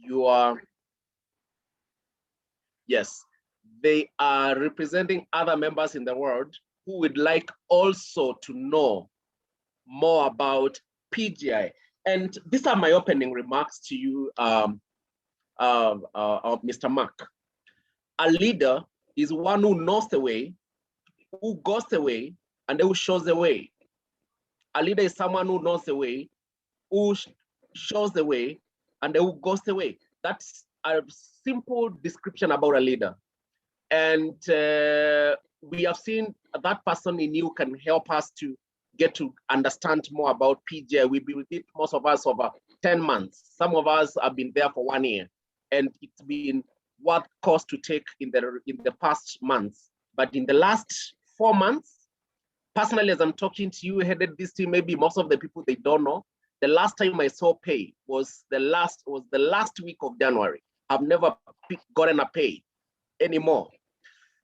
you are, yes, they are representing other members in the world who would like also to know more about PGI. And these are my opening remarks to you, Mr. Mark. A leader is one who knows the way, who goes the way, and who shows the way. A leader is someone who knows the way, who shows the way, and who goes the way. That's a simple description about a leader. And we have seen that person in you can help us to get to understand more about PGI. We've been with it, most of us, over 10 months. Some of us have been there for 1 year, and it's been what cost to take in the past months. But in the last 4 months, personally, as I'm talking to you, headed this team, maybe most of the people, they don't know. The last time I saw pay was the last week of January. I've never gotten a pay anymore.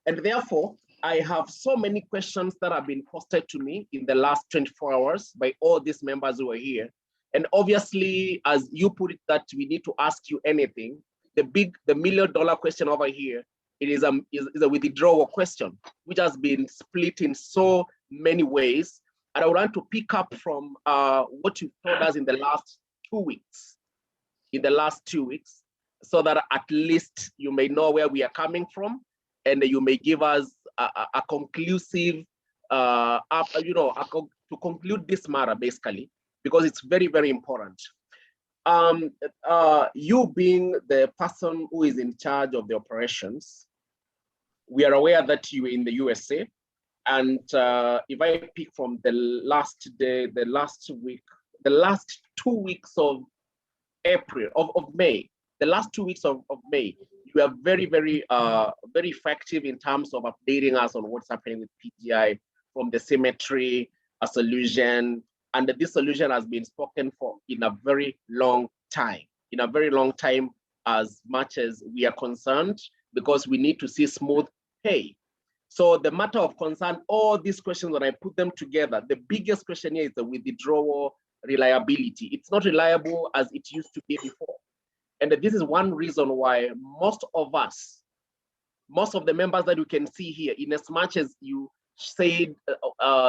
And therefore, I have so many questions that have been posted to me in the last 24 hours by all these members who are here. And obviously, as you put it, that we need to ask you anything, the $1 million question over here, it is a withdrawal question, which has been split in so many ways. And I would like to pick up from what you told us in the last 2 weeks. So that at least you may know where we are coming from, and you may give us a conclusive, to conclude this matter, basically, because it's very, very important. You being the person who is in charge of the operations, we are aware that you are in the USA. And if I pick from the last 2 weeks of April, of May, the last 2 weeks of May, you are very, very, very effective in terms of updating us on what's happening with PGI, from the symmetry, a solution, and this solution has been spoken for in a very long time, as much as we are concerned, because we need to see smooth pay. So the matter of concern, all these questions, when I put them together, the biggest question here is the withdrawal reliability. It's not reliable as it used to be before. And this is one reason why most of the members that you can see here, in as much as you said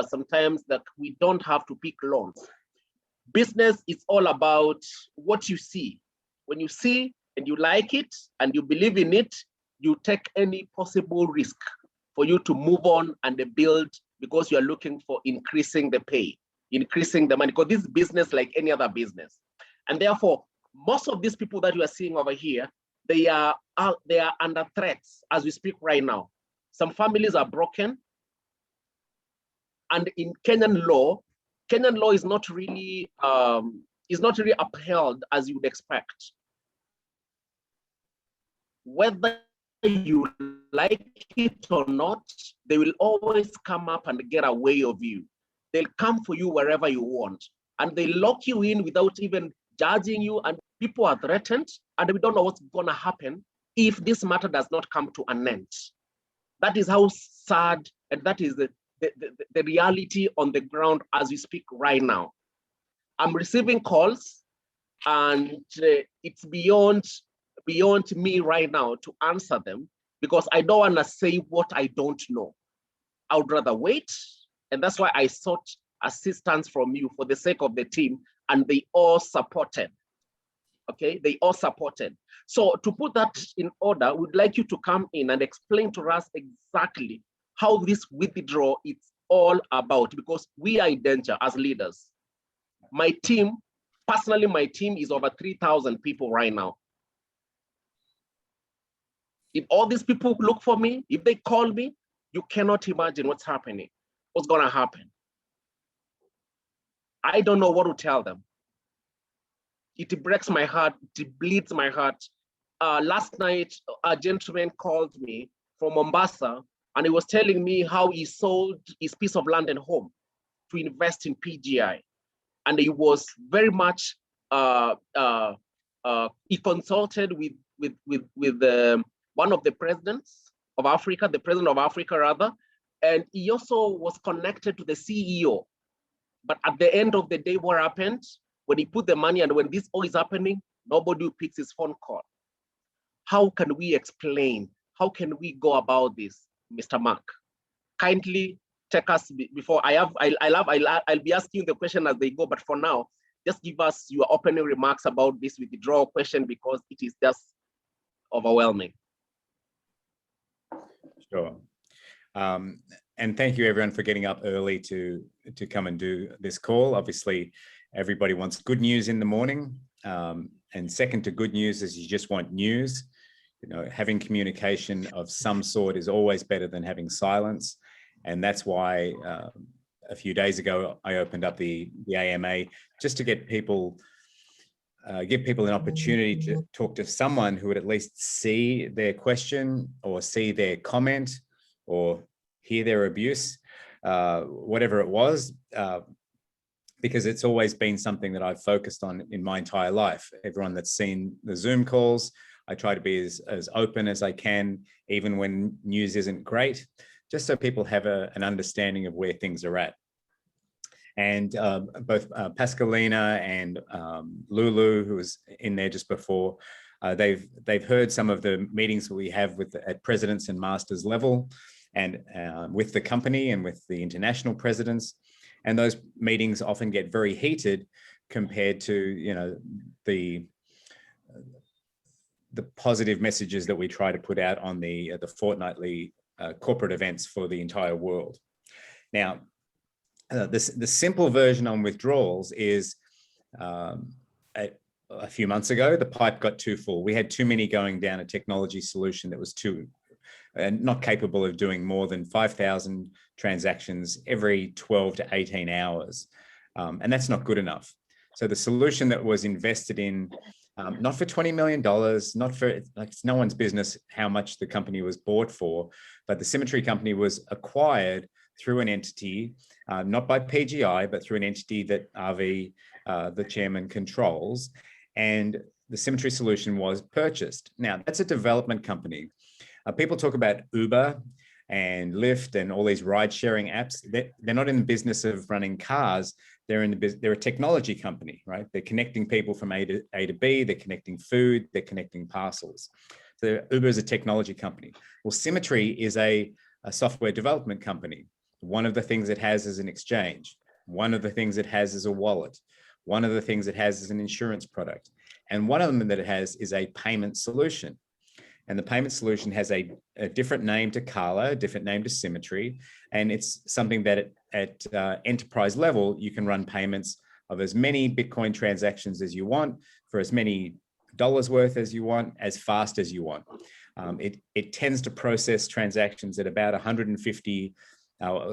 sometimes that we don't have to pick loans. Business is all about what you see. When you see and you like it and you believe in it, you take any possible risk for you to move on and build, because you are looking for increasing the pay, increasing the money, because this is business like any other business. And therefore, most of these people that you are seeing over here, they are under threats as we speak right now. Some families are broken. And in Kenyan law is not really upheld as you would expect. Whether you like it or not, they will always come up and get a way of you. They'll come for you wherever you want, and they lock you in without even judging you, and people are threatened, and we don't know what's gonna happen if this matter does not come to an end. That is how sad, and that is the reality on the ground as we speak right now. I'm receiving calls, and it's beyond me right now to answer them, because I don't want to say what I don't know. I would rather wait, and that's why I sought assistance from you for the sake of the team, and they all supported. Okay, they all supported. So to put that in order, we'd like you to come in and explain to us exactly how this withdrawal is all about, because we are in danger as leaders. My team, personally, my team is over 3,000 people right now. If all these people look for me, if they call me, you cannot imagine what's happening, what's gonna happen. I don't know what to tell them. It breaks my heart, it bleeds my heart. Last night, a gentleman called me from Mombasa, and he was telling me how he sold his piece of land and home to invest in PGI. And he was very much, he consulted with one of the presidents of Africa, the president of Africa rather, and he also was connected to the CEO. But at the end of the day, what happened, when he put the money and when this all is happening, Nobody who picks his phone call. How can we explain? How can we go about this, Mr. Mark? Kindly take us before I'll be asking you the question as they go, but for now, just give us your opening remarks about this withdrawal question because it is just overwhelming. Sure. And thank you everyone for getting up early to come and do this call. Obviously, everybody wants good news in the morning. And second to good news is you just want news. You know, having communication of some sort is always better than having silence. And that's why a few days ago, I opened up the AMA just to get people, give people an opportunity to talk to someone who would at least see their question or see their comment or hear their abuse, whatever it was, because it's always been something that I've focused on in my entire life. Everyone that's seen the Zoom calls, I try to be as open as I can, even when news isn't great, just so people have an understanding of where things are at. And both Pascalina and Lulu, who was in there just before, they've heard some of the meetings we have at presidents and masters level, and with the company and with the international presidents. And those meetings often get very heated compared to, you know, the positive messages that we try to put out on the fortnightly corporate events for the entire world. Now, the simple version on withdrawals is a few months ago, the pipe got too full. We had too many going down a technology solution that was not capable of doing more than 5,000 transactions every 12 to 18 hours. And that's not good enough. So the solution that was invested in, not for $20 million, not for, like, it's no one's business how much the company was bought for, but the Symmetry company was acquired through an entity, not by PGI, but through an entity that RV, the chairman, controls. And the Symmetry solution was purchased. Now, that's a development company. People talk about Uber and Lyft and all these ride-sharing apps. They're not in the business of running cars. They're a technology company, right? They're connecting people from A to B. They're connecting food. They're connecting parcels. So Uber is a technology company. Well, Symmetry is a software development company. One of the things it has is an exchange. One of the things it has is a wallet. One of the things it has is an insurance product. And one of them that it has is a payment solution. And the payment solution has a different name to Carla, a different name to Symmetry. And it's something that at enterprise level, you can run payments of as many Bitcoin transactions as you want, for as many dollars worth as you want, as fast as you want. It tends to process transactions at about 150.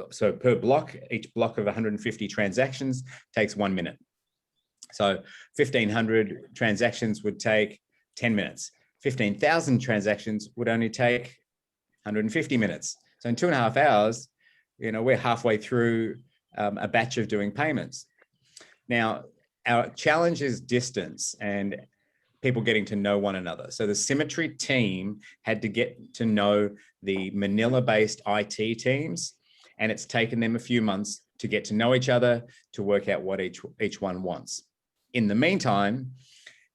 So per block, each block of 150 transactions takes 1 minute. So 1,500 transactions would take 10 minutes. 15,000 transactions would only take 150 minutes. So in 2.5 hours, you know, we're halfway through a batch of doing payments. Now, our challenge is distance and people getting to know one another. So the Symmetry team had to get to know the Manila-based IT teams, and it's taken them a few months to get to know each other, to work out what each one wants. In the meantime,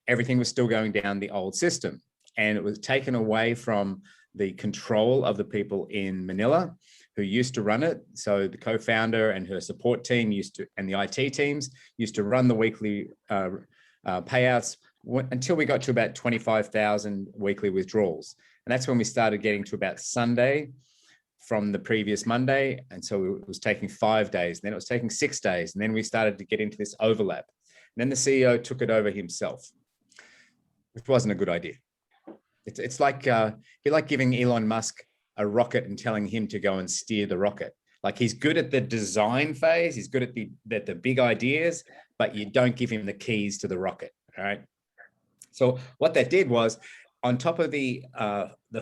everything was still going down the old system, and it was taken away from the control of the people in Manila who used to run it. So the co-founder and her support team and the IT teams used to run the weekly payouts until we got to about 25,000 weekly withdrawals. And that's when we started getting to about Sunday from the previous Monday. And so it was taking 5 days, and then it was taking 6 days. And then we started to get into this overlap. And then the CEO took it over himself, which wasn't a good idea. It's like you're like giving Elon Musk a rocket and telling him to go and steer the rocket. Like, he's good at the design phase, he's good at the big ideas, but you don't give him the keys to the rocket. All right. So what that did was, on top of the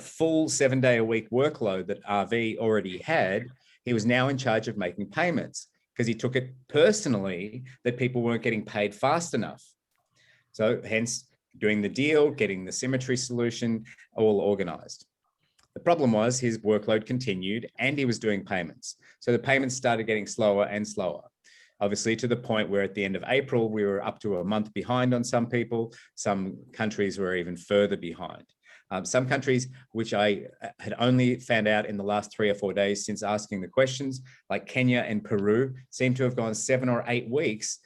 full 7-day-a-week workload that RV already had, he was now in charge of making payments, because he took it personally that people weren't getting paid fast enough. So hence doing the deal, getting the Symmetry solution all organized. The problem was his workload continued and he was doing payments. So the payments started getting slower and slower. obviously to the point where at the end of April, we were up to a month behind on some people. Some countries were even further behind. Some countries, which I had only found out in the last 3 or 4 days since asking the questions, like Kenya and Peru, seem to have gone 7 or 8 weeks,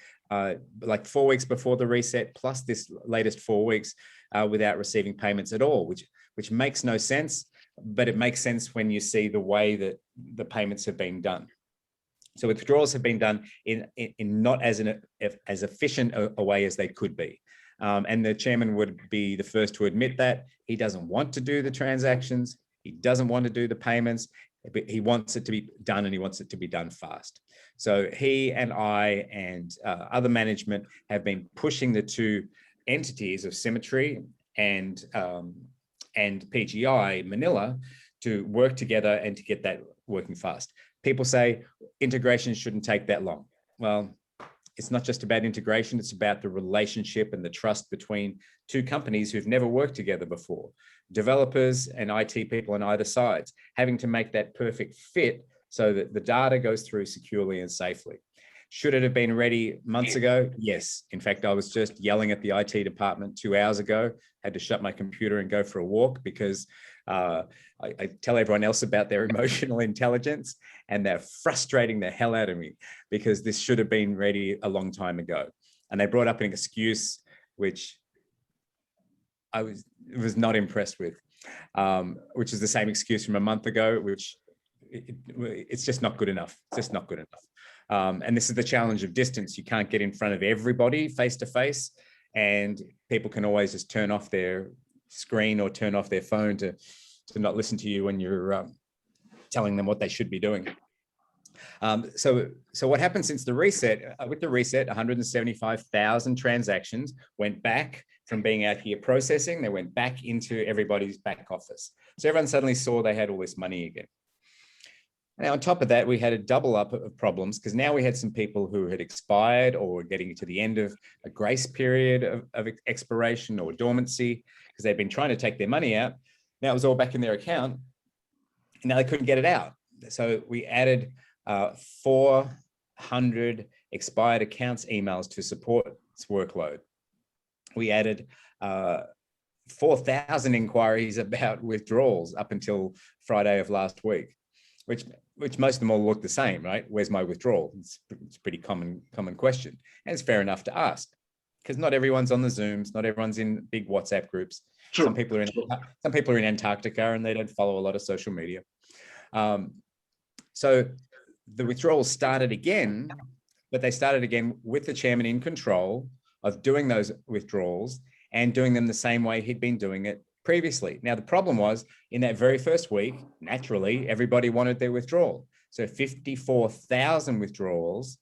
like 4 weeks before the reset, plus this latest 4 weeks without receiving payments at all, which makes no sense, but it makes sense when you see the way that the payments have been done. So withdrawals have been done in not as efficient a way as they could be. And the chairman would be the first to admit that. He doesn't want to do the transactions. He doesn't want to do the payments. But he wants it to be done, and he wants it to be done fast. So he and I and other management have been pushing the two entities of Symmetry and PGI Manila to work together and to get that working fast. People say integration shouldn't take that long. Well, it's not just about integration, it's about the relationship and the trust between two companies who've never worked together before. Developers and IT people on either sides, having to make that perfect fit so that the data goes through securely and safely. Should it have been ready months ago? Yes. In fact, I was just yelling at the IT department 2 hours ago, had to shut my computer and go for a walk because I tell everyone else about their emotional intelligence, and they're frustrating the hell out of me because this should have been ready a long time ago. And they brought up an excuse which I was not impressed with, which is the same excuse from a month ago, which it's just not good enough. It's just not good enough. And this is the challenge of distance. You can't get in front of everybody face to face, and people can always just turn off their screen or turn off their phone to not listen to you when you're telling them what they should be doing. So what happened since the reset? With the reset, 175,000 transactions went back from being out here processing. They went back into everybody's back office. So everyone suddenly saw they had all this money again. Now, on top of that, we had a double up of problems because now we had some people who had expired or were getting to the end of a grace period of expiration or dormancy because they'd been trying to take their money out. Now it was all back in their account, and now they couldn't get it out. So we added 400 expired accounts emails to support its workload. We added 4,000 inquiries about withdrawals up until Friday of last week, which most of them all look the same, right? Where's my withdrawal? It's a pretty common question. And it's fair enough to ask because not everyone's on the Zooms, not everyone's in big WhatsApp groups. True. Some people are in Antarctica and they don't follow a lot of social media. So the withdrawals started again, but they started again with the chairman in control of doing those withdrawals and doing them the same way he'd been doing it previously. Now, the problem was in that very first week, naturally, everybody wanted their withdrawal. So 54,000 withdrawals,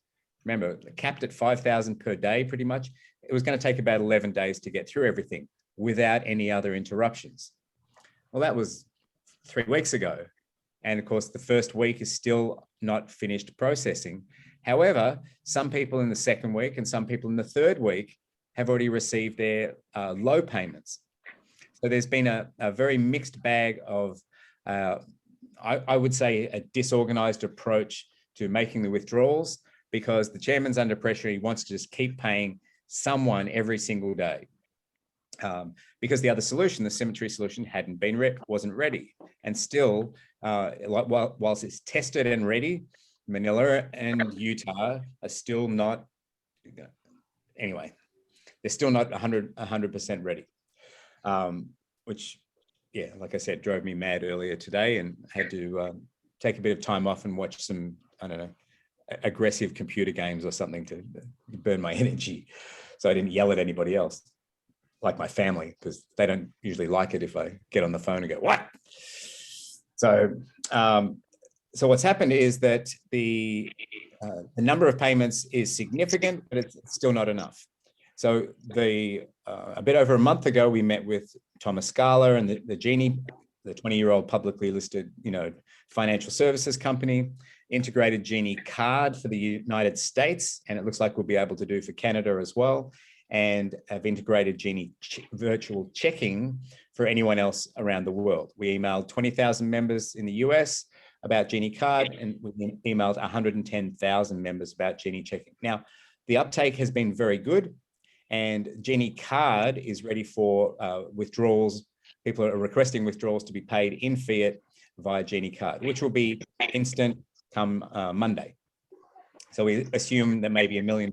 remember, capped at 5,000 per day, pretty much. It was going to take about 11 days to get through everything without any other interruptions. Well, that was 3 weeks ago. And of course, the first week is still not finished processing. However, some people in the second week and some people in the third week have already received their low payments. So there's been a very mixed bag of, I would say, a disorganized approach to making the withdrawals because the chairman's under pressure. He wants to just keep paying someone every single day. Because the other solution, the Symmetry solution, wasn't ready. And still, whilst it's tested and ready, Manila and Utah are still not, anyway, they're still not 100% ready. Which, yeah, like I said, drove me mad earlier today and had to take a bit of time off and watch some, I don't know, aggressive computer games or something to burn my energy. So I didn't yell at anybody else, like my family, because they don't usually like it if I get on the phone and go, what? So what's happened is that the number of payments is significant, but it's still not enough. So a bit over a month ago, we met with Thomas Scala and the Genie, the 20-year-old publicly listed, financial services company, integrated Genie card for the United States, and it looks like we'll be able to do for Canada as well, and have integrated Genie virtual checking for anyone else around the world. We emailed 20,000 members in the US, about Genie Card, and we emailed 110,000 members about Genie Checking. Now, the uptake has been very good, and Genie Card is ready for withdrawals. People are requesting withdrawals to be paid in fiat via Genie Card, which will be instant come Monday. So we assume that maybe $1 million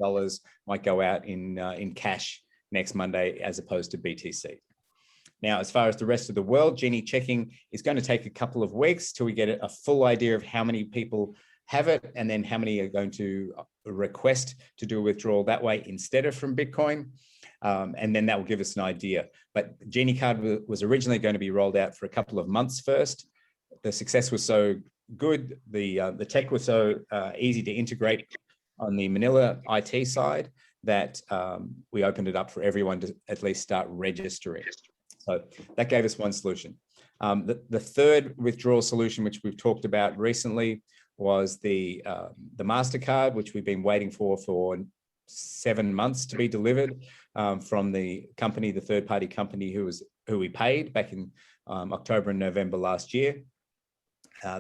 might go out in cash next Monday as opposed to BTC. Now, as far as the rest of the world, Genie Checking is going to take a couple of weeks till we get a full idea of how many people have it and then how many are going to request to do a withdrawal that way instead of from Bitcoin. And then that will give us an idea. But Genie Card was originally going to be rolled out for a couple of months first. The success was so good, the tech was so easy to integrate on the Manila IT side that we opened it up for everyone to at least start registering. So that gave us one solution. The third withdrawal solution, which we've talked about recently, was the MasterCard, which we've been waiting for 7 months to be delivered from the company, the third-party company who we paid back in October and November last year.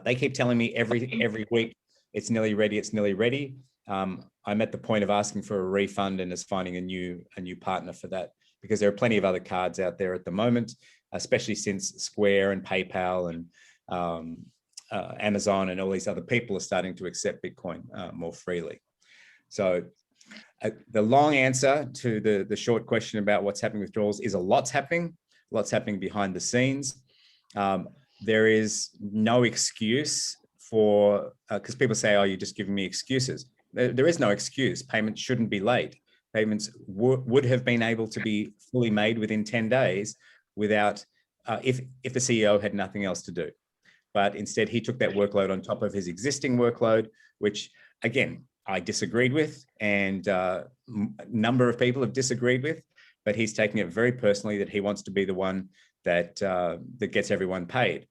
They keep telling me every week, it's nearly ready, it's nearly ready. I'm at the point of asking for a refund and is finding a new partner for that, because there are plenty of other cards out there at the moment, especially since Square and PayPal and Amazon and all these other people are starting to accept Bitcoin more freely. So the long answer to the short question about what's happening with withdrawals is a lot's happening behind the scenes. There is no excuse for, because people say, oh, you're just giving me excuses. There is no excuse. Payments shouldn't be late. Payments would have been able to be fully made within 10 days without, if the CEO had nothing else to do. But instead, he took that workload on top of his existing workload, which, again, I disagreed with, and a number of people have disagreed with, but he's taking it very personally that he wants to be the one that gets everyone paid,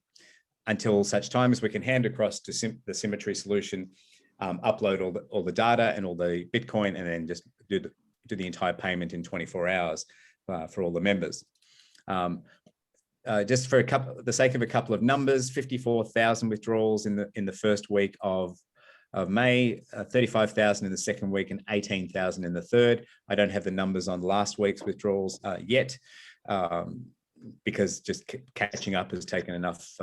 until such time as we can hand across to the Symmetry solution, upload all the data and all the Bitcoin, and then just do the entire payment in 24 hours for all the members. Just for the sake of a couple of numbers, 54,000 withdrawals in the first week of May, 35,000 in the second week, and 18,000 in the third. I don't have the numbers on last week's withdrawals yet, because just catching up has taken enough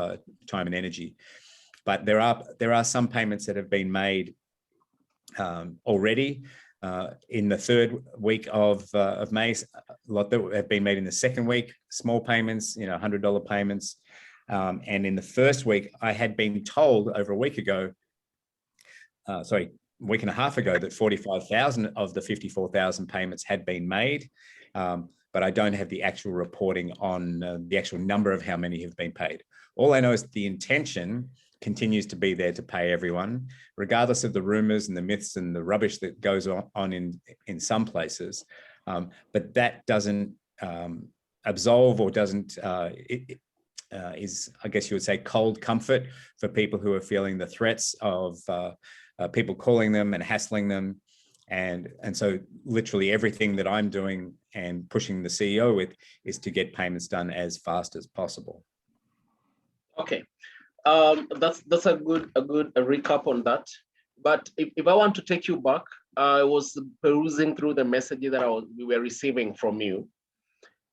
time and energy. But there are some payments that have been made already in the third week of May. A lot that have been made in the second week, small payments, $100 payments. And in the first week, I had been told over a week ago, a week and a half ago, that 45,000 of the 54,000 payments had been made. But I don't have the actual reporting on the actual number of how many have been paid. All I know is the intention continues to be there to pay everyone, regardless of the rumors and the myths and the rubbish that goes on in some places. But that doesn't absolve, or doesn't, is, I guess you would say, cold comfort for people who are feeling the threats of people calling them and hassling them. And so literally everything that I'm doing and pushing the CEO with is to get payments done as fast as possible. Okay, that's a good recap on that. But if I want to take you back, I was perusing through the messages that we were receiving from you,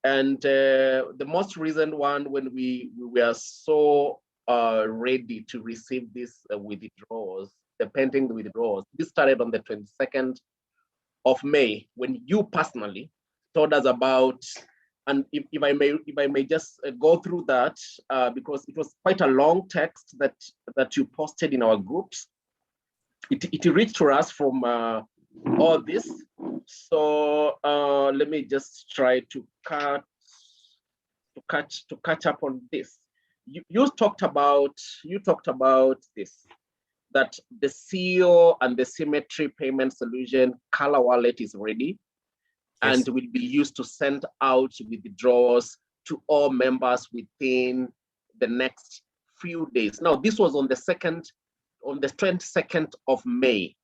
and the most recent one, when we were so ready to receive this withdrawals, the pending withdrawals, this started on the 22nd of May, when you personally told us about, and if I may just go through that, because it was quite a long text that you posted in our groups. It reached to us from all this. So let me just try to catch up on this. You talked about this, that the CEO and the Symmetry payment solution Color Wallet is ready. Yes. And will be used to send out withdrawals to all members within the next few days. Now, this was on the 22nd of May.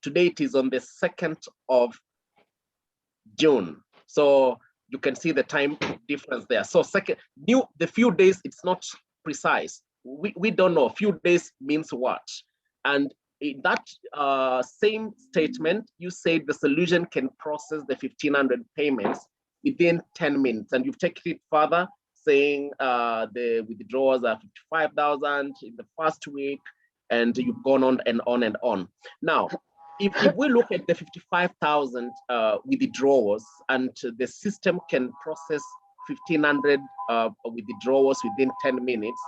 Today it is on the 2nd of June. So you can see the time difference there. So the few days, it's not precise. we don't know. Few days means what? And in that same statement, you said the solution can process the 1,500 payments within 10 minutes. And you've taken it further, saying the withdrawals are 55,000 in the first week, and you've gone on and on and on. Now, if we look at the 55,000 withdrawals, and the system can process 1,500 withdrawals within 10 minutes,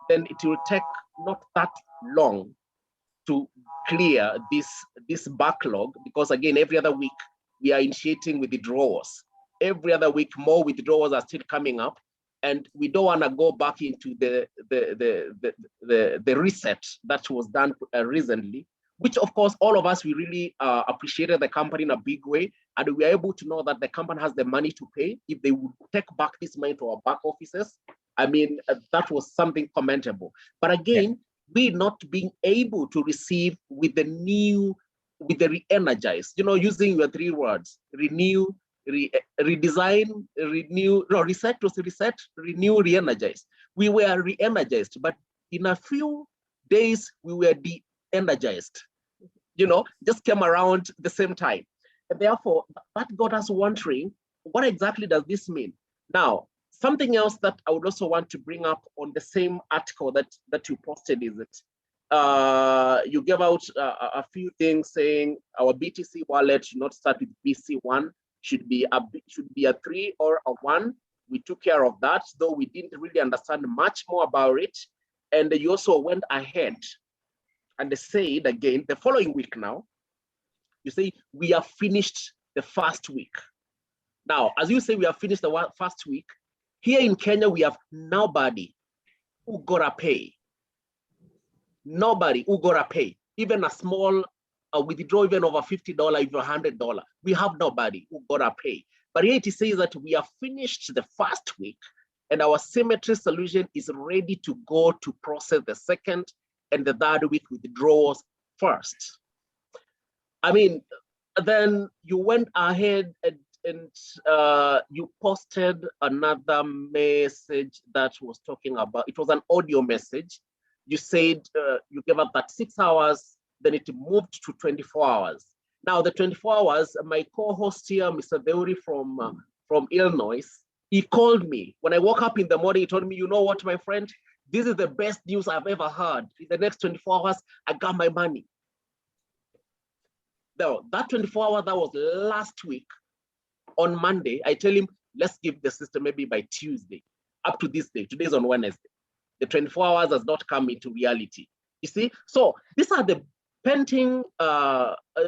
then it will take not that long to clear this backlog, because again, every other week we are initiating withdrawals. Every other week, more withdrawals are still coming up, and we don't want to go back into the reset that was done recently, which of course all of us, we really appreciated the company in a big way, and we are able to know that the company has the money to pay if they would take back this money to our back offices. I mean, that was something commendable. But again, we not being able to receive with the re-energized, using your 3 words: renew, redesign, renew, no, reset, renew, re-energize. We were re-energized, but in a few days we were de-energized, just came around the same time. And therefore, that got us wondering, what exactly does this mean? Now, something else that I would also want to bring up on the same article that you posted is that you gave out a few things saying our BTC wallet should not start with BC1, should be a 3 or a 1. We took care of that, though we didn't really understand much more about it. And you also went ahead and said again, the following week now, you say, we have finished the first week. Now, as you say, we have finished the first week, here in Kenya, we have nobody who gotta pay. Nobody who gotta pay. Even a small withdraw, even over $50, even $100, we have nobody who gotta pay. But here it says that we have finished the first week, and our symmetry solution is ready to go to process the second and the third week withdrawals first. I mean, then you went ahead and you posted another message that was talking about, it was an audio message. You said you gave up that 6 hours, then it moved to 24 hours. Now the 24 hours, my co-host here, Mr. Deuri from Illinois, he called me. When I woke up in the morning, he told me, you know what, my friend, this is the best news I've ever heard. In the next 24 hours, I got my money. Now, that 24 hours, that was last week. On Monday, I tell him, let's give the system maybe by Tuesday, up to this day. Today's on Wednesday. The 24 hours has not come into reality. You see? So these are the pending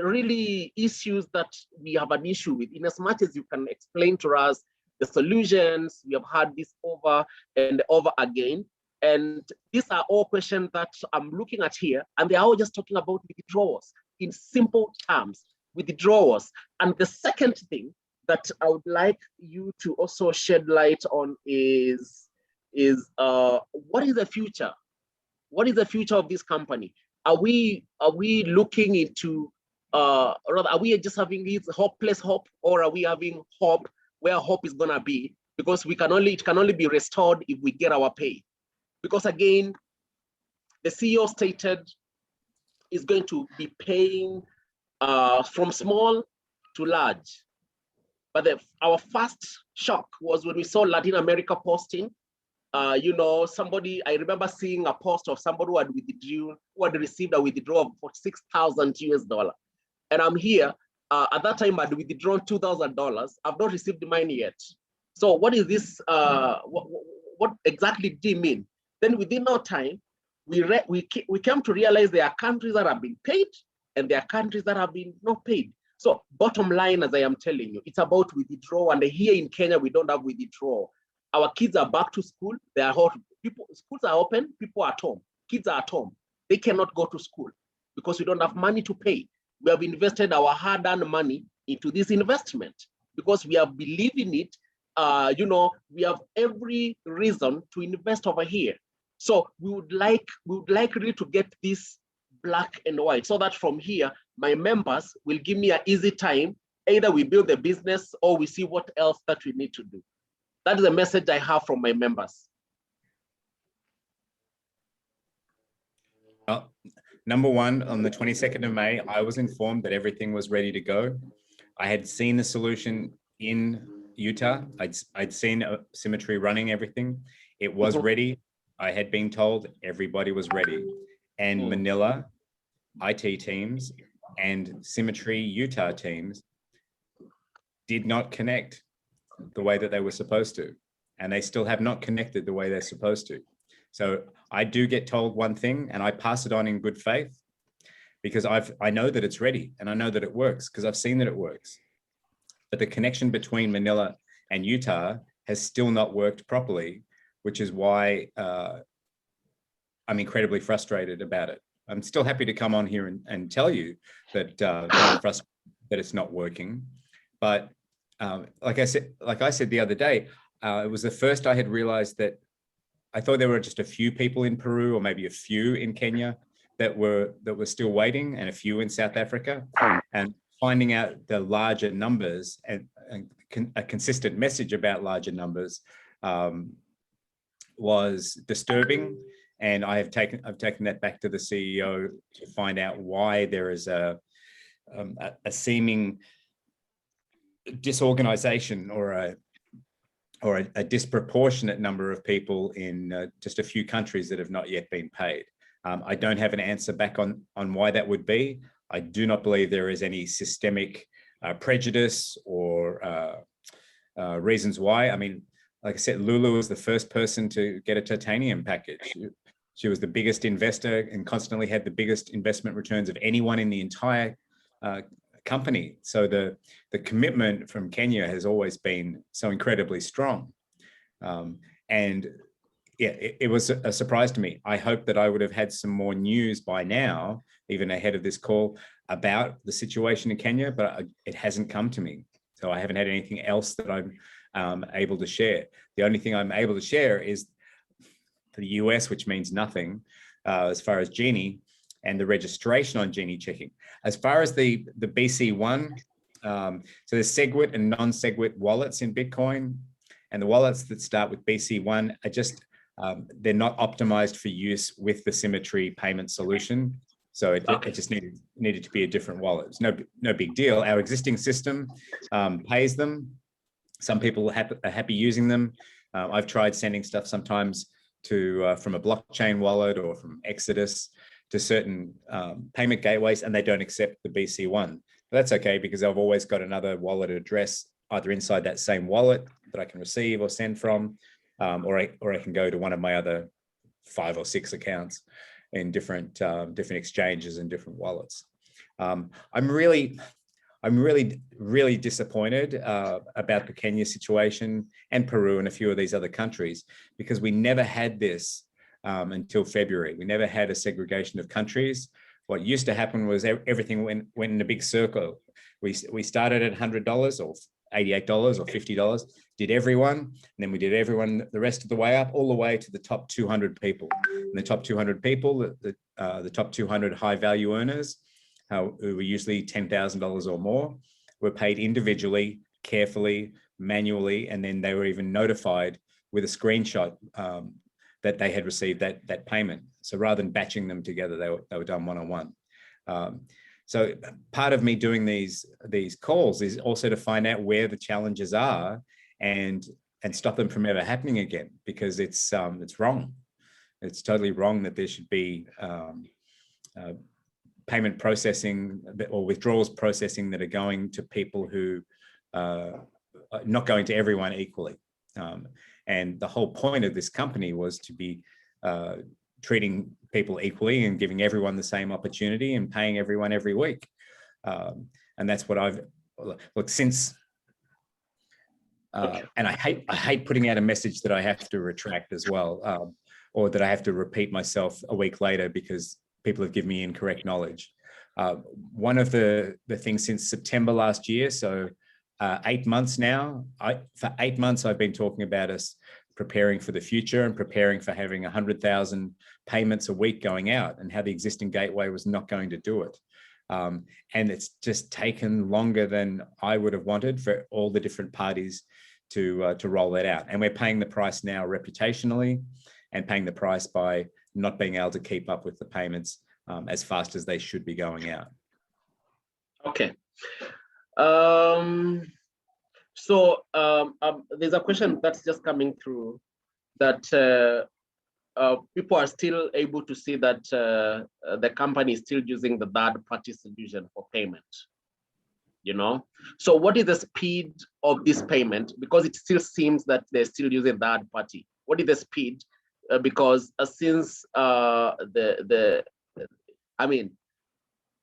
really issues that we have an issue with. In as much as you can explain to us the solutions, we have had this over and over again. And these are all questions that I'm looking at here, and they are all just talking about withdrawals in simple terms, withdrawals. And the second thing that I would like you to also shed light on is what is the future? What is the future of this company? Are we looking into, or rather, are we just having this hopeless hope, or are we having hope where hope is gonna be? Because it can only be restored if we get our pay. Because again, the CEO stated is going to be paying from small to large. But our first shock was when we saw Latin America posting, somebody, I remember seeing a post of somebody who had received a withdrawal for $6,000 US. And I'm here, at that time I'd withdrawn $2,000. I've not received the money yet. So what is this, what exactly did it mean? Then within no time, we came to realize there are countries that have been paid and there are countries that have been not paid. So bottom line, as I am telling you, it's about withdrawal. And here in Kenya, we don't have withdrawal. Our kids are back to school. They are hot. Schools are open. People are at home. Kids are at home. They cannot go to school because we don't have money to pay. We have invested our hard-earned money into this investment because we have believed in it. We have every reason to invest over here. So we would like really to get this black and white so that from here, my members will give me an easy time. Either we build the business or we see what else that we need to do. That is the message I have from my members. Uh, Number one, on the 22nd of May, I was informed that everything was ready to go. I had seen the solution in Utah. I'd seen Symmetry running everything. It was ready. I had been told everybody was ready. And Manila IT teams and Symmetry Utah teams did not connect the way that they were supposed to. And they still have not connected the way they're supposed to. So I do get told one thing and I pass it on in good faith because I know that it's ready and I know that it works because I've seen that it works. But the connection between Manila and Utah has still not worked properly, which is why I'm incredibly frustrated about it. I'm still happy to come on here and tell you that, that I'm frustrated that it's not working. But like I said the other day, it was the first I had realized that I thought there were just a few people in Peru or maybe a few in Kenya that were still waiting and a few in South Africa. And finding out the larger numbers and a consistent message about larger numbers was disturbing. And I've taken that back to the CEO to find out why there is a seeming disorganization or a disproportionate number of people in just a few countries that have not yet been paid. I don't have an answer back on why that would be. I do not believe there is any systemic prejudice or reasons why. I mean, like I said, Lulu was the first person to get a titanium package. She was the biggest investor and constantly had the biggest investment returns of anyone in the entire company. So the commitment from Kenya has always been so incredibly strong. And yeah, it was a surprise to me. I hope that I would have had some more news by now, even ahead of this call, about the situation in Kenya, but it hasn't come to me. So I haven't had anything else that I'm able to share. The only thing I'm able to share is the US, which means nothing as far as Genie and the registration on Genie checking. As far as the BC1, so there's SegWit and non-SegWit wallets in Bitcoin, and the wallets that start with BC1 are just, they're not optimized for use with the Symmetry payment solution. So it just needed to be a different wallet. It's no big deal. Our existing system pays them. Some people are happy using them. I've tried sending stuff sometimes to from a blockchain wallet or from Exodus to certain payment gateways, and they don't accept the BC1. But that's okay because I've always got another wallet address either inside that same wallet that I can receive or send from, or I can go to one of my other 5 or 6 accounts in different exchanges and different wallets. I'm really disappointed about the Kenya situation and Peru and a few of these other countries, because we never had this until February. We never had a segregation of countries. What used to happen was everything went in a big circle. We started at $100 or $88 or $50, did everyone, and then we did everyone the rest of the way up, all the way to the top 200 people. And the top 200 people, the top 200 high value earners, who were usually $10,000 or more, were paid individually, carefully, manually, and then they were even notified with a screenshot that they had received that payment. So rather than batching them together, they were done one-on-one. So part of me doing these calls is also to find out where the challenges are and stop them from ever happening again, because it's wrong. It's totally wrong that there should be payment processing or withdrawals processing that are going to people who not going to everyone equally. And the whole point of this company was to be treating people equally and giving everyone the same opportunity and paying everyone every week. And that's what I've looked since. And I hate putting out a message that I have to retract as well, or that I have to repeat myself a week later because people have given me incorrect knowledge. One of the things since September last year, so 8 months now, for 8 months, I've been talking about us preparing for the future and preparing for having 100,000 payments a week going out, and how the existing gateway was not going to do it. And it's just taken longer than I would have wanted for all the different parties to roll that out. And we're paying the price now reputationally, and paying the price by not being able to keep up with the payments as fast as they should be going out. Okay. There's a question that's just coming through that people are still able to see that the company is still using the third-party solution for payment. So what is the speed of this payment? Because it still seems that they're still using third party. What is the speed? Because since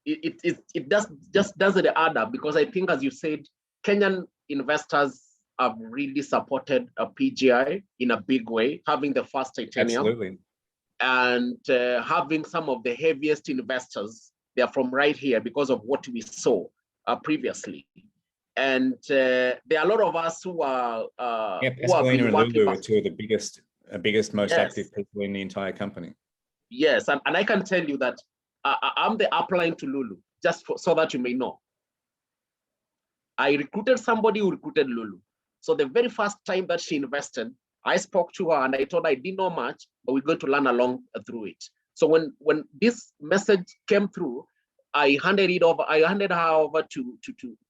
it just doesn't add up, because I think, as you said, Kenyan investors have really supported a PGI in a big way, having the first titanium. Absolutely. And having some of the heaviest investors. They are from right here because of what we saw previously. And there are a lot of us who are Pascalina and Lulu are two of the biggest, most yes. active people in the entire company. Yes, and I can tell you that I'm the upline to Lulu, just so that you may know. I recruited somebody who recruited Lulu. So the very first time that she invested, I spoke to her and I told her I didn't know much, but we're going to learn along through it. So when this message came through, I handed her over to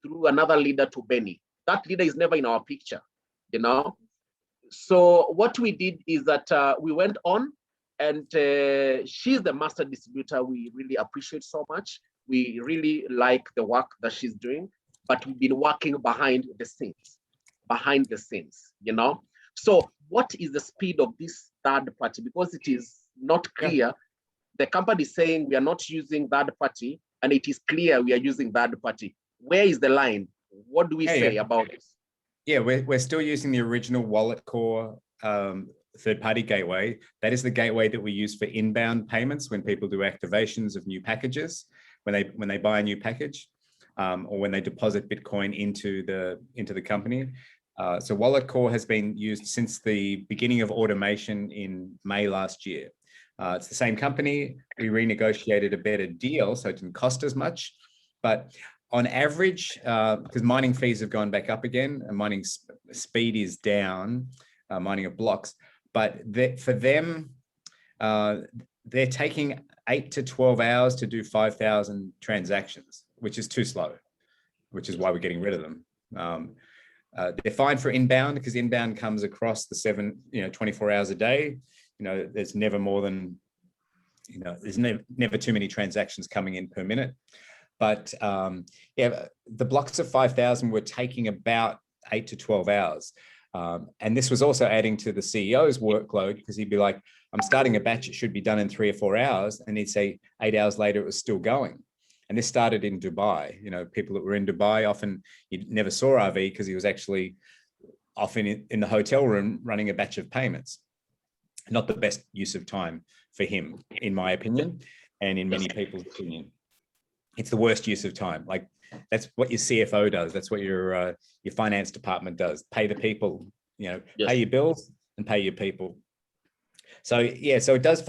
through another leader, to Benny. That leader is never in our picture, So what we did is that we went on, and she's the master distributor. We really appreciate so much. We really like the work that she's doing, but we've been working behind the scenes. So what is the speed of this third party? Because it is not clear. Yeah. The company is saying we are not using third party, and it is clear we are using third party. Where is the line? What do we say about this? Yeah, we're still using the original wallet core third-party gateway. That is the gateway that we use for inbound payments when people do activations of new packages, when they buy a new package, or when they deposit Bitcoin into the company. So wallet core has been used since the beginning of automation in May last year. It's the same company. We renegotiated a better deal, so it didn't cost as much. But on average, because mining fees have gone back up again, and mining speed is down, mining of blocks. But for them, they're taking 8 to 12 hours to do 5,000 transactions, which is too slow, which is why we're getting rid of them. They're fine for inbound, because inbound comes across the 24 hours a day. There's never more than, there's never too many transactions coming in per minute. But the blocks of 5,000 were taking about 8 to 12 hours. And this was also adding to the CEO's workload, because he'd be like, I'm starting a batch, it should be done in 3 or 4 hours. And he'd say 8 hours later, it was still going. And this started in Dubai. People that were in Dubai, often you never saw RV because he was actually often in the hotel room running a batch of payments. Not the best use of time for him, in my opinion, and in many people's opinion. It's the worst use of time. Like, that's what your CFO does. That's what your finance department does. Pay the people, pay your bills and pay your people. So yeah, so it does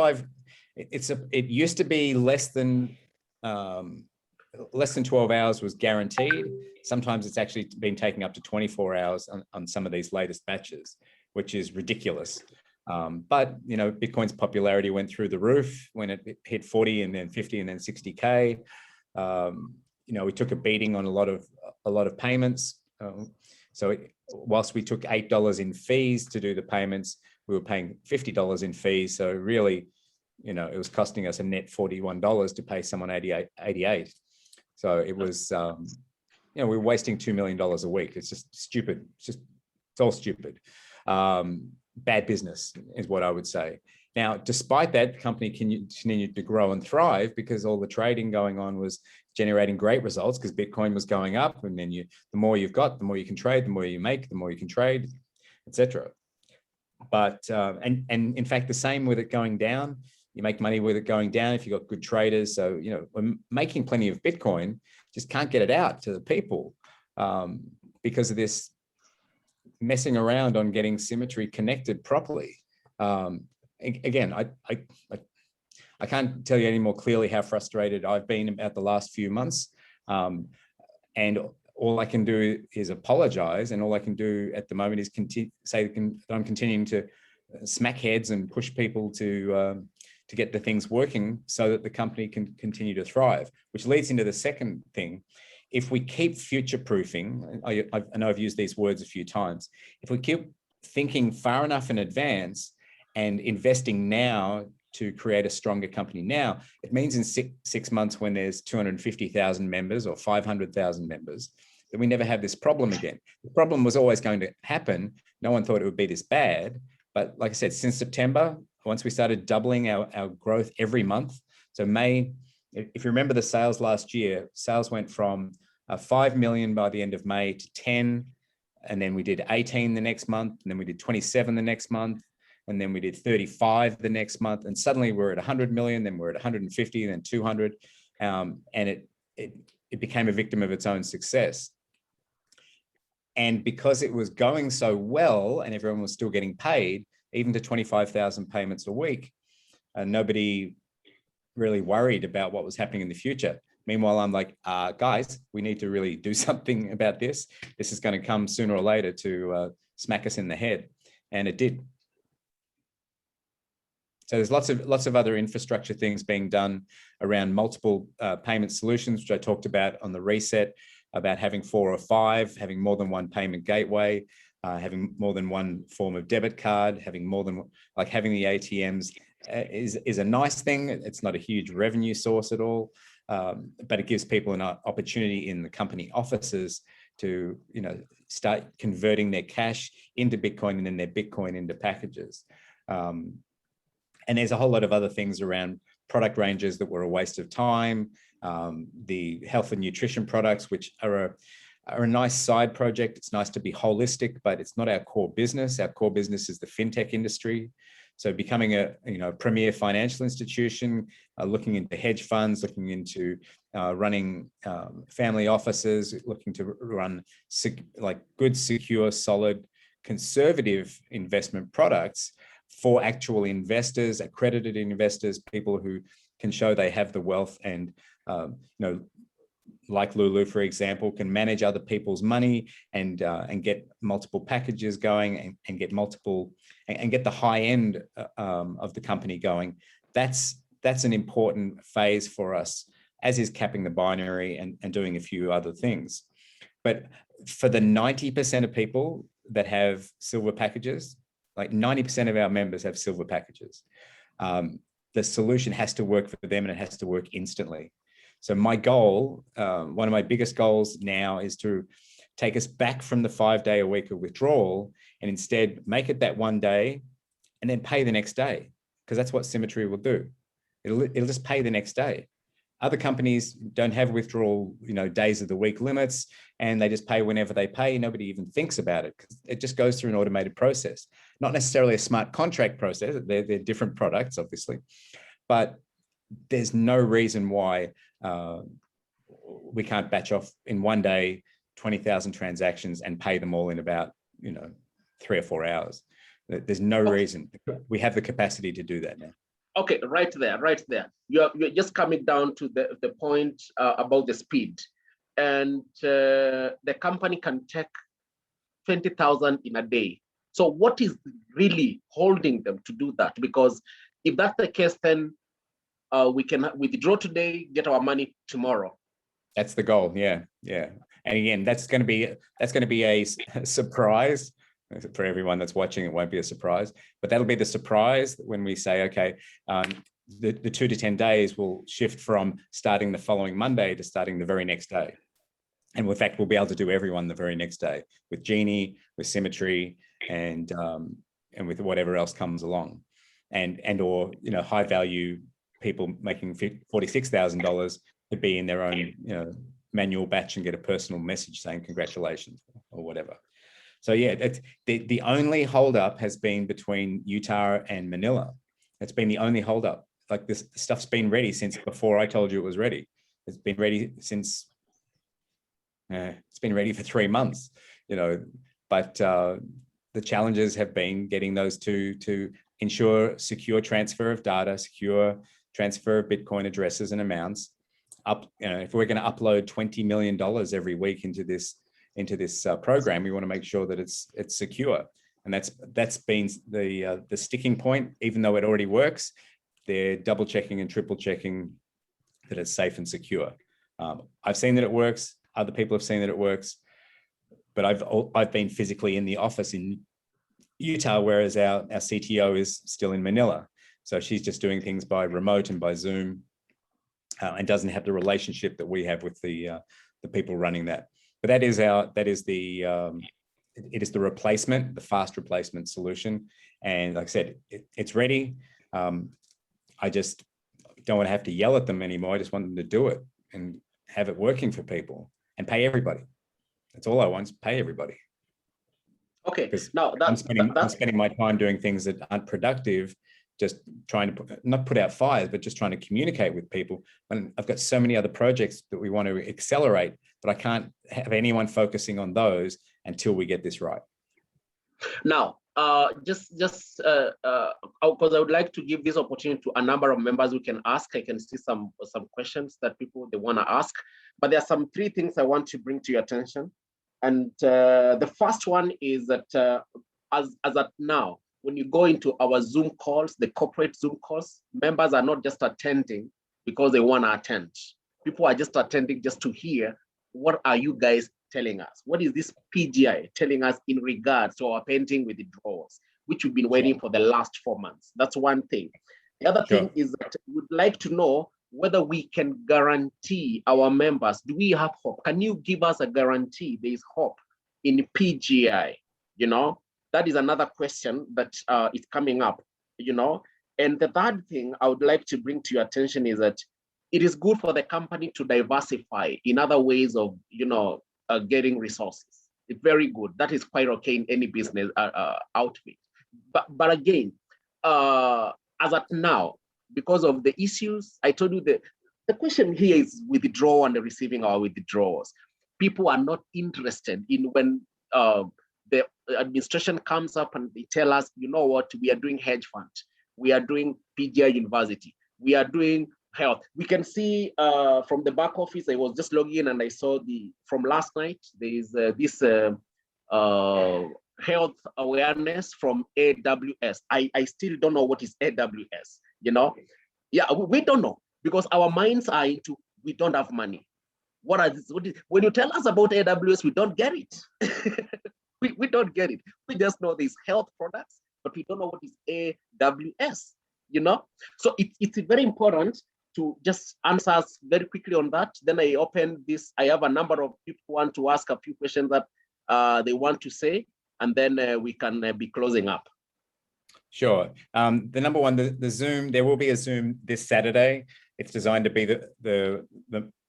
it used to be less than 12 hours was guaranteed. Sometimes it's actually been taking up to 24 hours on some of these latest batches, which is ridiculous. But Bitcoin's popularity went through the roof when it hit 40 and then 50 and then 60K. We took a beating on a lot of payments. Whilst we took $8 in fees to do the payments, we were paying $50 in fees. So really, it was costing us a net $41 to pay someone $88. So it was, we're wasting $2 million a week. It's just stupid. It's all stupid. Bad business is what I would say. Now, despite that, the company continued to grow and thrive because all the trading going on was generating great results, because Bitcoin was going up, and then the more you've got, the more you can trade, the more you make, the more you can trade, etc. But and in fact, the same with it going down. You make money with it going down if you've got good traders. So we're making plenty of Bitcoin, just can't get it out to the people because of this messing around on getting symmetry connected properly. Again, I can't tell you any more clearly how frustrated I've been about the last few months. And all I can do is apologize. And all I can do at the moment is say that I'm continuing to smack heads and push people to to get the things working so that the company can continue to thrive, which leads into the second thing. If we keep future-proofing, I know I've used these words a few times, if we keep thinking far enough in advance and investing now to create a stronger company now, it means in six months when there's 250,000 members or 500,000 members, that we never have this problem again. The problem was always going to happen. No one thought it would be this bad. But like I said, since September, once we started doubling our growth every month, so May, if you remember the sales last year, sales went from 5 million by the end of May to 10, and then we did 18 the next month, and then we did 27 the next month, and then we did 35 the next month, and suddenly we're at 100 million, then we're at 150, then 200, and it became a victim of its own success. And because it was going so well and everyone was still getting paid, even to 25,000 payments a week, nobody really worried about what was happening in the future. Meanwhile, I'm like, guys, we need to really do something about this. This is going to come sooner or later to smack us in the head. And it did. So there's lots of other infrastructure things being done around multiple payment solutions, which I talked about on the reset, about having 4 or 5, having more than one payment gateway, having more than one form of debit card, having more than, like having the ATMs is a nice thing. It's not a huge revenue source at all, but it gives people an opportunity in the company offices to, start converting their cash into Bitcoin and then their Bitcoin into packages. And there's a whole lot of other things around product ranges that were a waste of time. The health and nutrition products, which are a nice side project. It's nice to be holistic, but it's not our core business. Our core business is the fintech industry. So becoming a premier financial institution, looking into hedge funds, looking into running family offices, looking to run good, secure, solid, conservative investment products for actual investors, accredited investors, people who can show they have the wealth and, like Lulu, for example, can manage other people's money and get multiple packages going and get multiple and get the high end of the company going. That's an important phase for us, as is capping the binary and doing a few other things. But for the 90% of people that have silver packages, like 90% of our members have silver packages. The solution has to work for them and it has to work instantly. So my goal, one of my biggest goals now is to take us back from the 5-day a week of withdrawal and instead make it that one day and then pay the next day, because that's what Symmetry will do. It'll just pay the next day. Other companies don't have withdrawal, days of the week limits, and they just pay whenever they pay. Nobody even thinks about it because it just goes through an automated process. Not necessarily a smart contract process. They're different products, obviously, but there's no reason why we can't batch off in one day 20,000 transactions and pay them all in about 3 or 4 hours. There's no reason. We have the capacity to do that now. Okay, right there. You're just coming down to the point about the speed, and the company can take 20,000 in a day. So what is really holding them to do that? Because if that's the case, then we can withdraw today, get our money tomorrow. That's the goal. Yeah. And again, that's going to be a surprise. For everyone that's watching, it won't be a surprise, but that'll be the surprise when we say, okay, the 2 to 10 days will shift from starting the following Monday to starting the very next day. And in fact, we'll be able to do everyone the very next day with Genie, with Symmetry, and with whatever else comes along, or high value people making $46,000 to be in their own manual batch and get a personal message saying congratulations or whatever. So yeah, the only holdup has been between Utah and Manila. It's been the only holdup. Like, this stuff's been ready since before I told you it was ready. It's been ready since it's been ready for 3 months, but the challenges have been getting those two to ensure secure transfer of data, secure transfer of Bitcoin addresses and amounts. If we're going to upload $20 million every week into this program, we want to make sure that it's secure, and that's been the sticking point. Even though it already works, they're double checking and triple checking that it's safe and secure. I've seen that it works. Other people have seen that it works, but I've been physically in the office in Utah, whereas our CTO is still in Manila. So she's just doing things by remote and by Zoom, and doesn't have the relationship that we have with the people running that. But it is the replacement, the fast replacement solution. And like I said, it's ready. I just don't want to have to yell at them anymore. I just want them to do it and have it working for people and pay everybody. That's all I want, is pay everybody. Okay, because now I'm spending my time doing things that aren't productive, just trying to not put out fires, but just trying to communicate with people. When I've got so many other projects that we want to accelerate, but I can't have anyone focusing on those until we get this right. Now, because I would like to give this opportunity to a number of members who can ask. I can see some questions that people they want to ask, but there are some 3 things I want to bring to your attention. And the first one is that as at now, when you go into our Zoom calls, the corporate Zoom calls, members are not just attending because they want to attend. People are just attending just to hear, what are you guys telling us? What is this PGI telling us in regards to our painting with the drawers, which we've been waiting for the last 4 months? That's one thing. The other thing is that we'd like to know whether we can guarantee our members, do we have hope? Can you give us a guarantee there is hope in PGI? You know, that is another question that is coming up, you know. And the third thing I would like to bring to your attention is that it is good for the company to diversify in other ways of, you know, getting resources. It's very good. That is quite okay in any business outfit. But again, as at now, because of the issues, I told you the question here is withdrawal and the receiving our withdrawals. People are not interested in when the administration comes up and they tell us, you know what, we are doing hedge fund, we are doing PGI University, we are doing health. We can see from the back office, I was just logging in and I saw from last night, there is this health awareness from AWS. I still don't know what is AWS, you know? Yeah, we don't know because our minds are into, we don't have money. When you tell us about AWS, we don't get it. we don't get it. We just know these health products, but we don't know what is AWS, you know? So it's very important to just answer us very quickly on that. Then I open this, I have a number of people who want to ask a few questions that they want to say, and then we can be closing up. Sure. The number one, the Zoom, there will be a Zoom this Saturday. It's designed to be the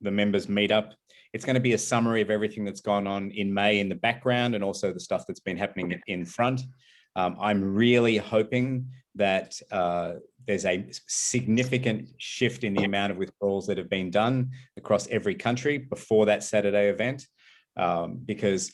members meetup. It's going to be a summary of everything that's gone on in May in the background and also the stuff that's been happening in front. I'm really hoping that there's a significant shift in the amount of withdrawals that have been done across every country before that Saturday event, because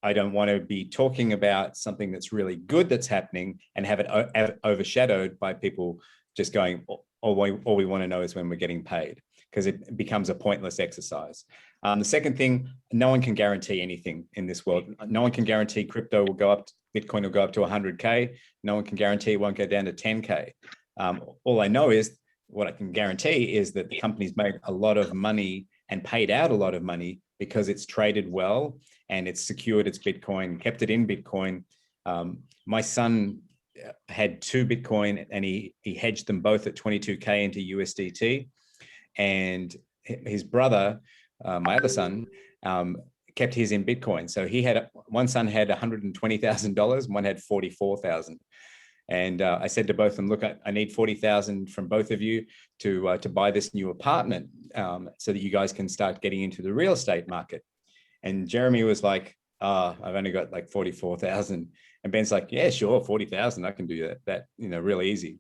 I don't want to be talking about something that's really good that's happening and have it overshadowed by people just going, all we want to know is when we're getting paid, because it becomes a pointless exercise. The second thing, no one can guarantee anything in this world. No one can guarantee crypto will go up, Bitcoin will go up to 100K. No one can guarantee it won't go down to 10K. All I know is, what I can guarantee is that the company's made a lot of money and paid out a lot of money because it's traded well and it's secured its Bitcoin, kept it in Bitcoin. My son had 2 Bitcoin and he hedged them both at 22K into USDT. And his brother, my other son, kept his in Bitcoin. So he had, one son had $120,000, one had 44,000. And I said to both of them, look, I need 40,000 from both of you to buy this new apartment so that you guys can start getting into the real estate market. And Jeremy was like, I've only got like 44,000. And Ben's like, yeah, sure, 40,000, I can do that, you know, really easy.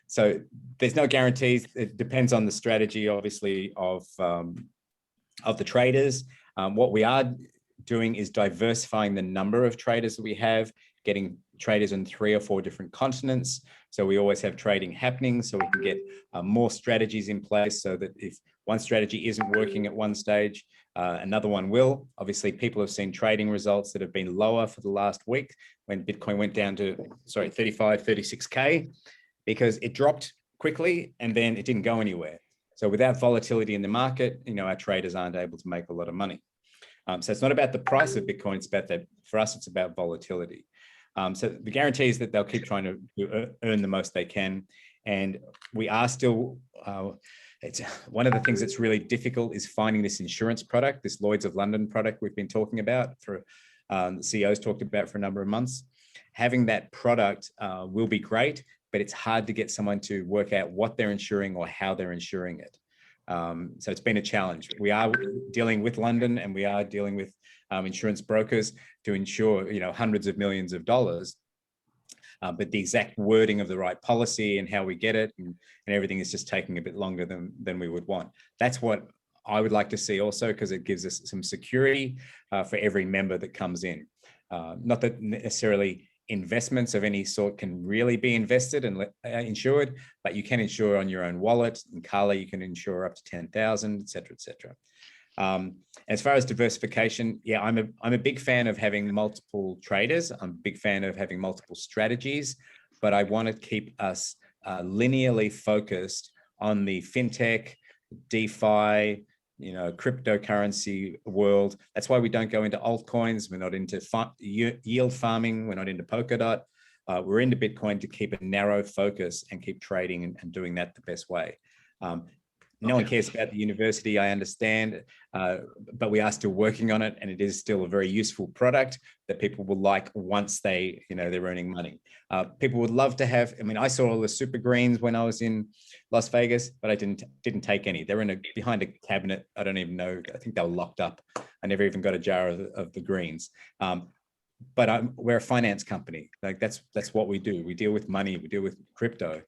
So there's no guarantees. It depends on the strategy, obviously, of the traders. What we are doing is diversifying the number of traders that we have, getting traders in 3 or 4 different continents. So we always have trading happening so we can get more strategies in place so that if one strategy isn't working at one stage, another one will. Obviously, people have seen trading results that have been lower for the last week when Bitcoin went down to, 35, 36K, because it dropped quickly, and then it didn't go anywhere. So without volatility in the market, our traders aren't able to make a lot of money. So it's not about the price of Bitcoin. It's about that. For us, it's about volatility. So the guarantee is that they'll keep trying to earn the most they can. And we are still, it's one of the things that's really difficult is finding this insurance product, this Lloyd's of London product we've been talking about for, the CEOs talked about for a number of months. Having that product will be great, but it's hard to get someone to work out what they're insuring or how they're insuring it. So it's been a challenge. We are dealing with London, and we are dealing with insurance brokers to insure, hundreds of millions of dollars. But the exact wording of the right policy and how we get it and everything is just taking a bit longer than we would want. That's what I would like to see also, because it gives us some security for every member that comes in. Not that necessarily investments of any sort can really be invested and insured, but you can insure on your own wallet. In Carla, you can insure up to 10,000, et cetera, et cetera. As far as diversification, yeah, I'm a big fan of having multiple traders. I'm a big fan of having multiple strategies, but I want to keep us linearly focused on the fintech, DeFi, cryptocurrency world. That's why we don't go into altcoins. We're not into yield farming. We're not into Polkadot. We're into Bitcoin to keep a narrow focus and keep trading and doing that the best way. No one cares about the university, I understand, but we are still working on it, and it is still a very useful product that people will like once they're earning money. People would love to have. I mean, I saw all the super greens when I was in Las Vegas, but I didn't take any. They're behind a cabinet. I don't even know. I think they were locked up. I never even got a jar of the greens. But we're a finance company. Like that's what we do. We deal with money. We deal with crypto,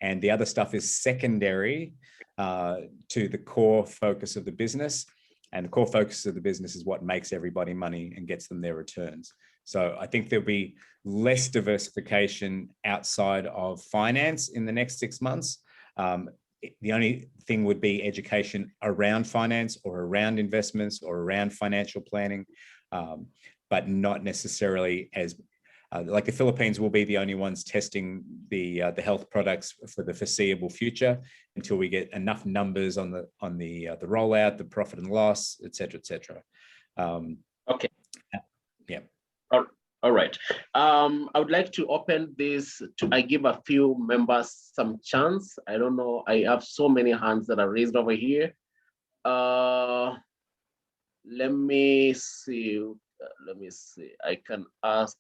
and the other stuff is secondary to the core focus of the business. And the core focus of the business is what makes everybody money and gets them their returns. So I think there'll be less diversification outside of finance in the next 6 months. The only thing would be education around finance or around investments or around financial planning, but not necessarily as like the Philippines will be the only ones testing the health products for the foreseeable future until we get enough numbers on the rollout, the profit and loss, et cetera, et cetera. Okay. Yeah. All right. I would like to open this I give a few members some chance. I don't know. I have so many hands that are raised over here. Let me see. I can ask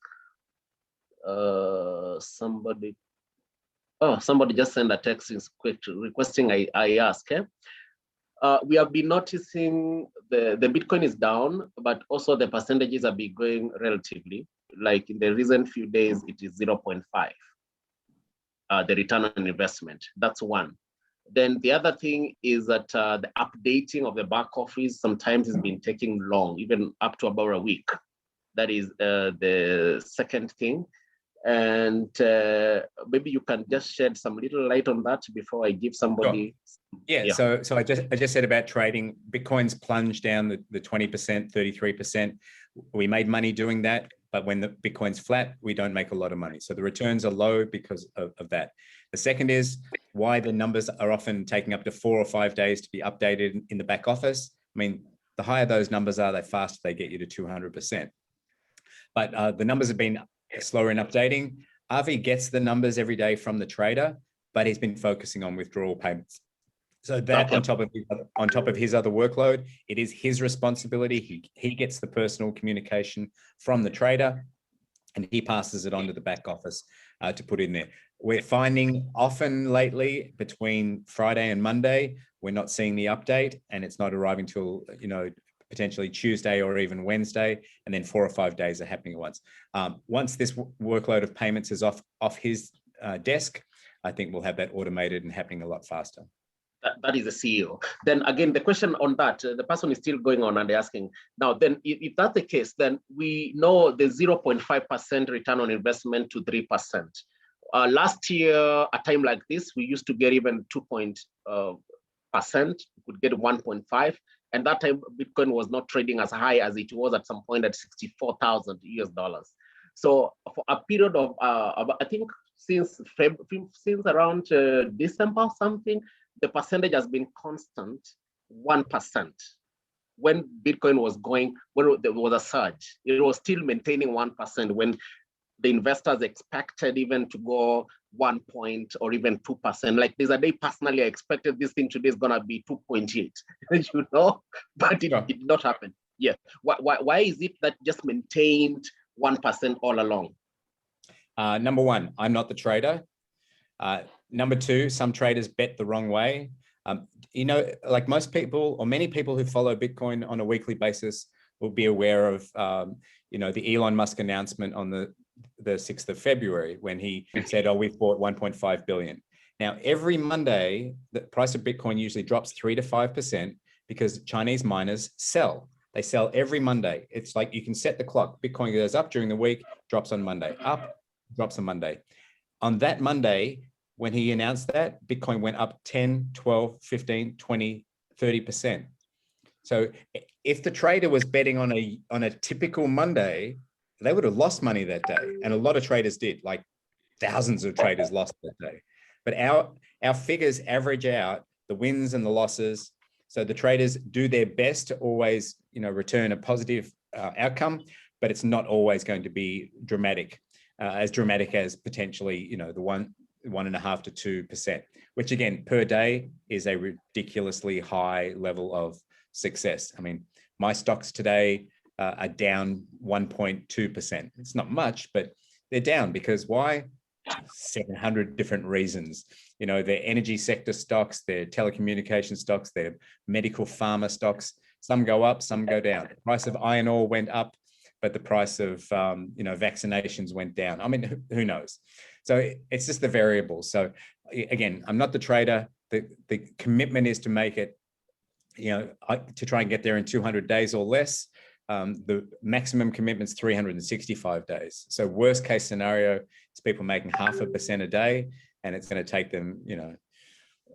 somebody. Oh, somebody just sent a text requesting I ask. We have been noticing the Bitcoin is down, but also the percentages have been going relatively. Like in the recent few days, it is 0.5. The return on investment. That's one. Then the other thing is that the updating of the back office sometimes has been taking long, even up to about a week. That is the second thing. And maybe you can just shed some little light on that before I give somebody. Sure. Yeah. So I just said about trading. Bitcoin's plunged down the 20%, 33%. We made money doing that, but when the Bitcoin's flat, we don't make a lot of money. So the returns are low because of that. The second is why the numbers are often taking up to 4 or 5 days to be updated in the back office. I mean, the higher those numbers are, the faster they get you to 200%. But the numbers have been slower in updating. Avi gets the numbers every day from the trader, but he's been focusing on withdrawal payments. So that on top of his other workload, it is his responsibility. He gets the personal communication from the trader, and he passes it on to the back office to put in there. We're finding often lately between Friday and Monday, we're not seeing the update, and it's not arriving till potentially Tuesday or even Wednesday, and then 4 or 5 days are happening at once. Once this workload of payments is off his desk, I think we'll have that automated and happening a lot faster. That is the CEO. Then again, the question on that, the person is still going on and asking, now then, if that's the case, then we know the 0.5% return on investment to 3%. Last year, a time like this, we used to get even 2%, we could get 1.5. And that time, Bitcoin was not trading as high as it was at some point at $64,000 US. So for a period of, I think since around December or something, the percentage has been constant, 1%. When Bitcoin was going, when there was a surge, it was still maintaining 1% when the investors expected even to go 1 point or even 2%. Like there's a day personally, I expected this thing today is gonna be 2.8, you know, but it did not happen. Yeah, why is it that just maintained 1% all along? Number one, I'm not the trader. Number two, some traders bet the wrong way. You know, like most people or many people who follow Bitcoin on a weekly basis will be aware of, you know, the Elon Musk announcement on the 6th of February when he said, oh, we've bought 1.5 billion. Now, every Monday, the price of Bitcoin usually drops 3 to 5% because Chinese miners sell. They sell every Monday. It's like you can set the clock. Bitcoin goes up during the week, drops on Monday, up, drops on Monday. On that Monday, when he announced that, Bitcoin went up 10, 12, 15, 20, 30%. So if the trader was betting on a typical Monday, they would have lost money that day. And a lot of traders did, like thousands of traders lost that day. But our figures average out the wins and the losses. So the traders do their best to always, you know, return a positive outcome, but it's not always going to be dramatic, as potentially, you know, the 1.5 to 2%, which again, per day is a ridiculously high level of success. I mean, my stocks today are down 1.2%. It's not much, but they're down because why? 700 different reasons. You know, they're energy sector stocks, they're telecommunication stocks, they're medical pharma stocks. Some go up, some go down. The price of iron ore went up, but the price of, you know, vaccinations went down. I mean, who knows? So it's just the variables. So again, I'm not the trader. The commitment is to make it, you know, to try and get there in 200 days or less. The maximum commitment's 365 days. So worst case scenario is people making 0.5% a day, and it's going to take them, you know,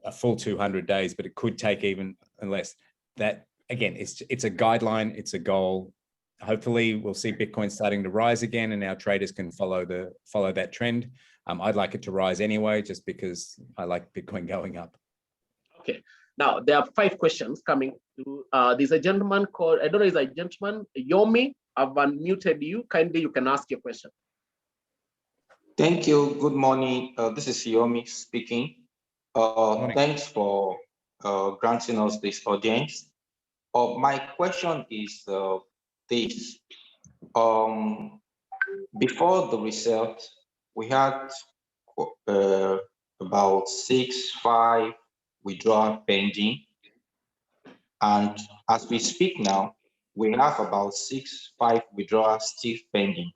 a full 200 days, but it could take even less. That again, it's a guideline, it's a goal. Hopefully we'll see Bitcoin starting to rise again and our traders can follow that trend. I'd like it to rise anyway, just because I like Bitcoin going up. Okay. Now, there are 5 questions coming through. There's a gentleman called, I don't know, is a gentleman, Yomi. I've unmuted you. Kindly, you can ask your question. Thank you. Good morning. This is Yomi speaking. Thanks for granting us this audience. My question is this. Before the result, we had about 6-5 withdrawal pending. And as we speak now, we have about 6-5 withdrawals still pending.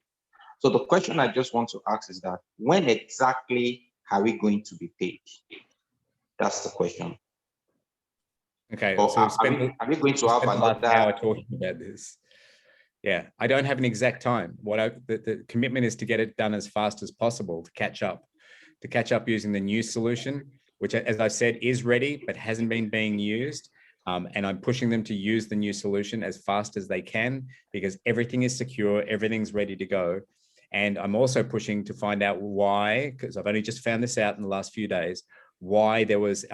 So the question I just want to ask is that when exactly are we going to be paid? That's the question. Okay. Or so are we going to have another hour talking about this? Yeah, I don't have an exact time. The commitment is to get it done as fast as possible to catch up using the new solution, which, as I said, is ready but hasn't been being used. And I'm pushing them to use the new solution as fast as they can because everything is secure, everything's ready to go. And I'm also pushing to find out why, because I've only just found this out in the last few days, why there was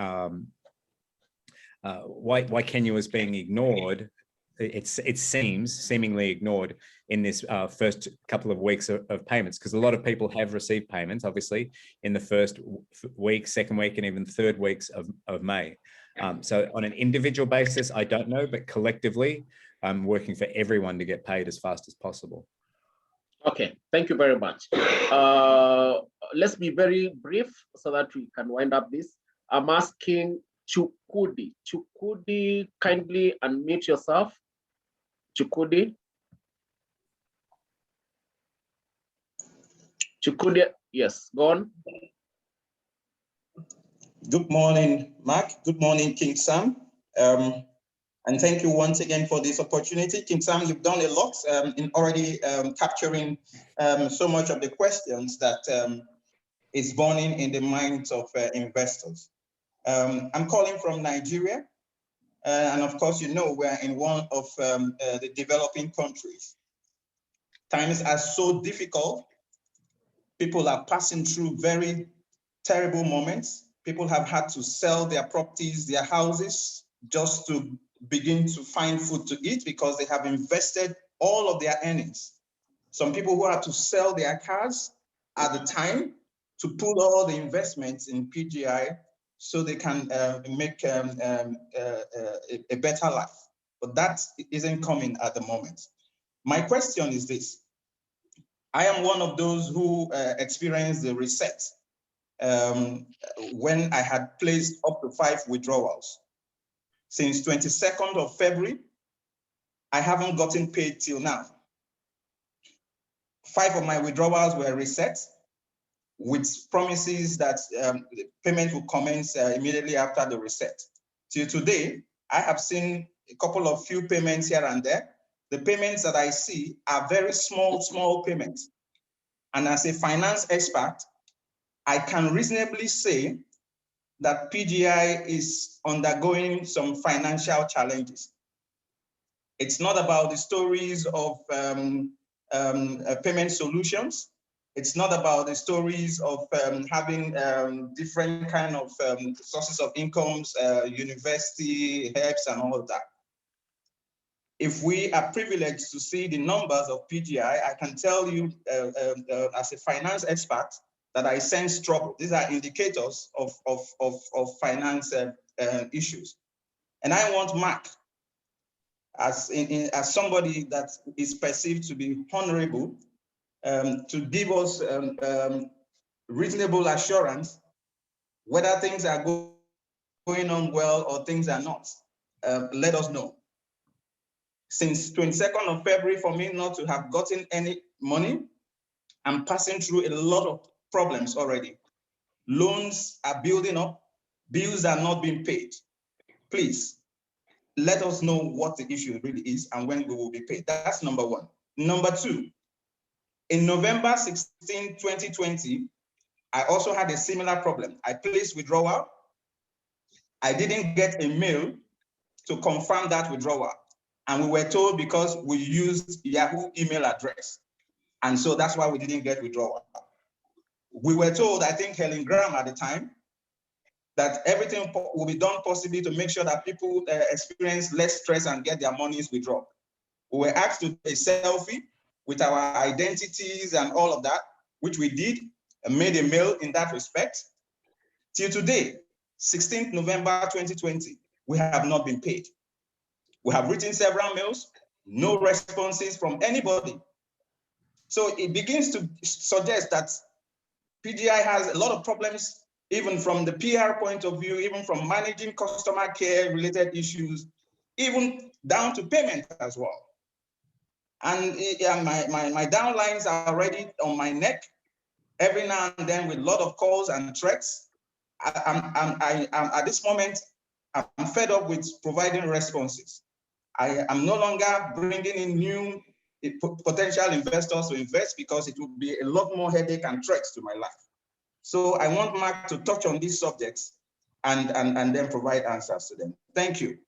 why Kenya was being ignored. It seems seemingly ignored in this first couple of weeks of payments, because a lot of people have received payments, obviously, in the first week, second week, and even third weeks of May. So on an individual basis, I don't know, but collectively, I'm working for everyone to get paid as fast as possible. Okay, thank you very much. Let's be very brief so that we can wind up this. I'm asking Chukudi. Chukudi, kindly unmute yourself. Chukudi. Chukudi, yes, go on. Good morning, Mark. Good morning, King Sam. And thank you once again for this opportunity. King Sam, you've done a lot in already capturing so much of the questions that is burning in the minds of investors. I'm calling from Nigeria. And of course, you know, we're in one of the developing countries. Times are so difficult. People are passing through very terrible moments. People have had to sell their properties, their houses, just to begin to find food to eat because they have invested all of their earnings. Some people who had to sell their cars at the time to put all the investments in PGI so they can make a better life. But that isn't coming at the moment. My question is this. I am one of those who experienced the reset when I had placed up to 5 withdrawals. Since 22nd of February, I haven't gotten paid till now. 5 of my withdrawals were reset with promises that the payment will commence immediately after the reset. Till today, I have seen a couple of few payments here and there. The payments that I see are very small payments. And as a finance expert, I can reasonably say that PGI is undergoing some financial challenges. It's not about the stories of payment solutions. It's not about the stories of having different kind of sources of incomes, university, helps, and all of that. If we are privileged to see the numbers of PGI, I can tell you as a finance expert that I sense trouble. These are indicators of finance issues. And I want Mark, as somebody that is perceived to be honorable, to give us reasonable assurance whether things are going on well or things are not. Let us know. Since 22nd of February, for me not to have gotten any money, I'm passing through a lot of problems already. Loans are building up, bills are not being paid. Please, let us know what the issue really is and when we will be paid. That's number one. Number two, in November 16, 2020, I also had a similar problem. I placed withdrawal. I didn't get a mail to confirm that withdrawal. And we were told because we used Yahoo email address. And so that's why we didn't get withdrawal. We were told, I think Helen Graham at the time, that everything will be done possibly to make sure that people experience less stress and get their monies withdrawn. We were asked to take a selfie with our identities and all of that, which we did, and made a mail in that respect. Till today, 16th November 2020, we have not been paid. We have written several mails, no responses from anybody. So it begins to suggest that PGI has a lot of problems, even from the PR point of view, even from managing customer care related issues, even down to payment as well. And my downlines are already on my neck every now and then with a lot of calls and threats. I'm at this moment, I'm fed up with providing responses. I am no longer bringing in new potential investors to invest because it would be a lot more headache and threats to my life. So I want Mark to touch on these subjects and then provide answers to them. Thank you.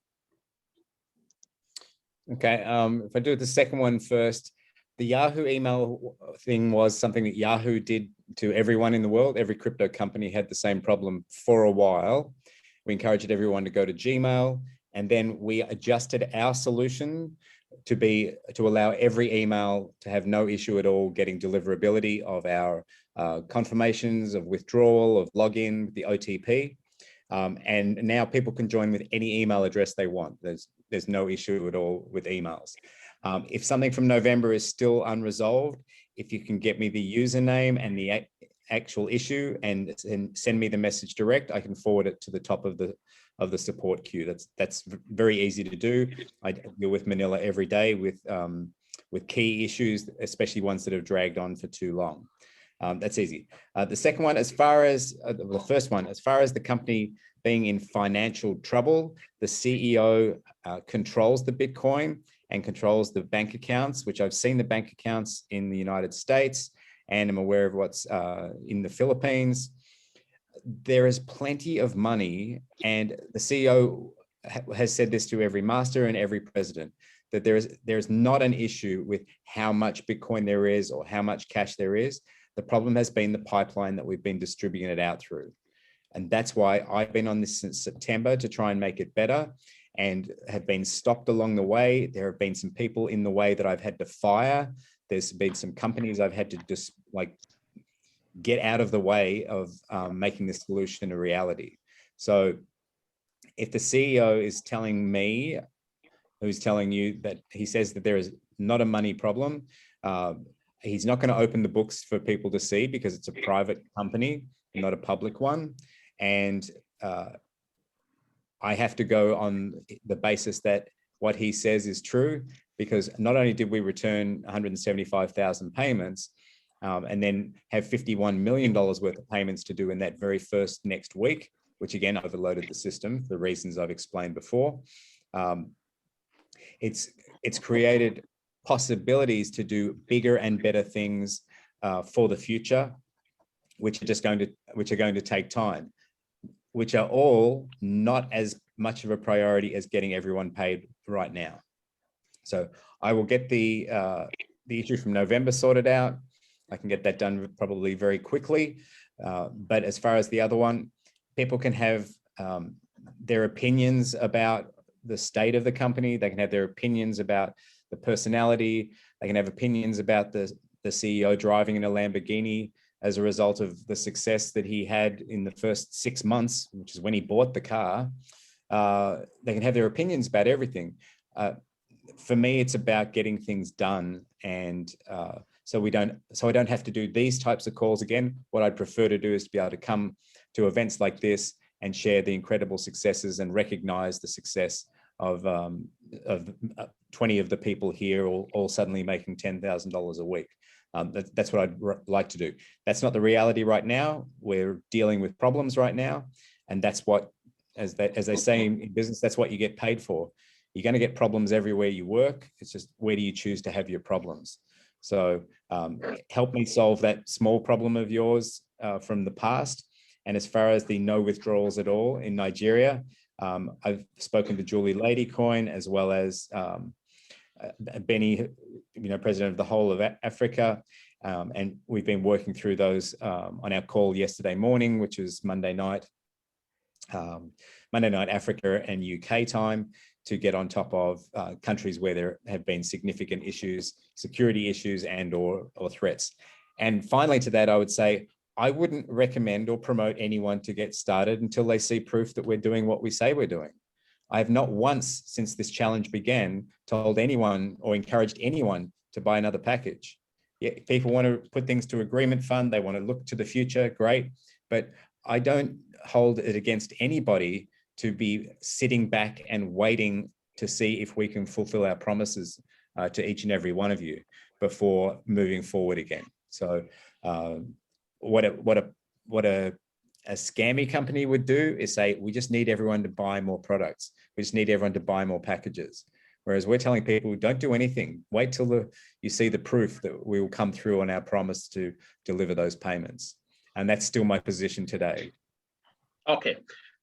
Okay, if I do the second one first, the Yahoo email thing was something that Yahoo did to everyone in the world. Every crypto company had the same problem for a while. We encouraged everyone to go to Gmail, and then we adjusted our solution to allow every email to have no issue at all getting deliverability of our confirmations of withdrawal, of login, the OTP. And now people can join with any email address they want. There's no issue at all with emails. If something from November is still unresolved, if you can get me the username and the actual issue and send me the message direct, I can forward it to the top of the support queue. That's very easy to do. I deal with Manila every day with key issues, especially ones that have dragged on for too long. That's easy. The second one, as far as the first one, as far as the company being in financial trouble, the CEO controls the Bitcoin and controls the bank accounts, which I've seen the bank accounts in the United States, and I'm aware of what's in the Philippines. There is plenty of money, and the CEO has said this to every master and every president, that there's not an issue with how much Bitcoin there is or how much cash there is. The problem has been the pipeline that we've been distributing it out through. And that's why I've been on this since September to try and make it better, and have been stopped along the way. There have been some people in the way that I've had to fire. There's been some companies I've had to just like get out of the way of making the solution a reality. So if the CEO is telling me, who's telling you that he says that there is not a money problem, he's not going to open the books for people to see because it's a private company, not a public one. And I have to go on the basis that what he says is true, because not only did we return 175,000 payments and then have $51 million worth of payments to do in that very first next week, which again overloaded the system for the reasons I've explained before. It's created possibilities to do bigger and better things for the future, which are going to take time, which are all not as much of a priority as getting everyone paid right now. So I will get the issue from November sorted out. I can get that done probably very quickly. But as far as the other one, people can have their opinions about the state of the company. They can have their opinions about the personality. They can have opinions about the CEO driving in a Lamborghini as a result of the success that he had in the first 6 months, which is when he bought the car. They can have their opinions about everything. For me, it's about getting things done. And so I don't have to do these types of calls again. What I'd prefer to do is to be able to come to events like this and share the incredible successes and recognize the success of 20 of the people here all suddenly making $10,000 a week. That's what I'd like to do. That's not the reality right now. We're dealing with problems right now. And that's what, as they say in business, that's what you get paid for. You're going to get problems everywhere you work. It's just, where do you choose to have your problems? So help me solve that small problem of yours from the past. And as far as the no withdrawals at all in Nigeria, I've spoken to Julie Ladycoin, as well as Benny, president of the whole of Africa. And we've been working through those on our call yesterday morning, which was Monday night Africa and UK time, to get on top of countries where there have been significant issues, security issues and or threats. And finally to that, I would say, I wouldn't recommend or promote anyone to get started until they see proof that we're doing what we say we're doing. I have not once since this challenge began told anyone or encouraged anyone to buy another package. Yeah, people want to put things to agreement fund. They want to look to the future. Great. But I don't hold it against anybody to be sitting back and waiting to see if we can fulfill our promises to each and every one of you before moving forward again. So what a scammy company would do is say, we just need everyone to buy more products. We just need everyone to buy more packages. Whereas we're telling people, don't do anything. Wait till you see the proof that we will come through on our promise to deliver those payments. And that's still my position today. Okay.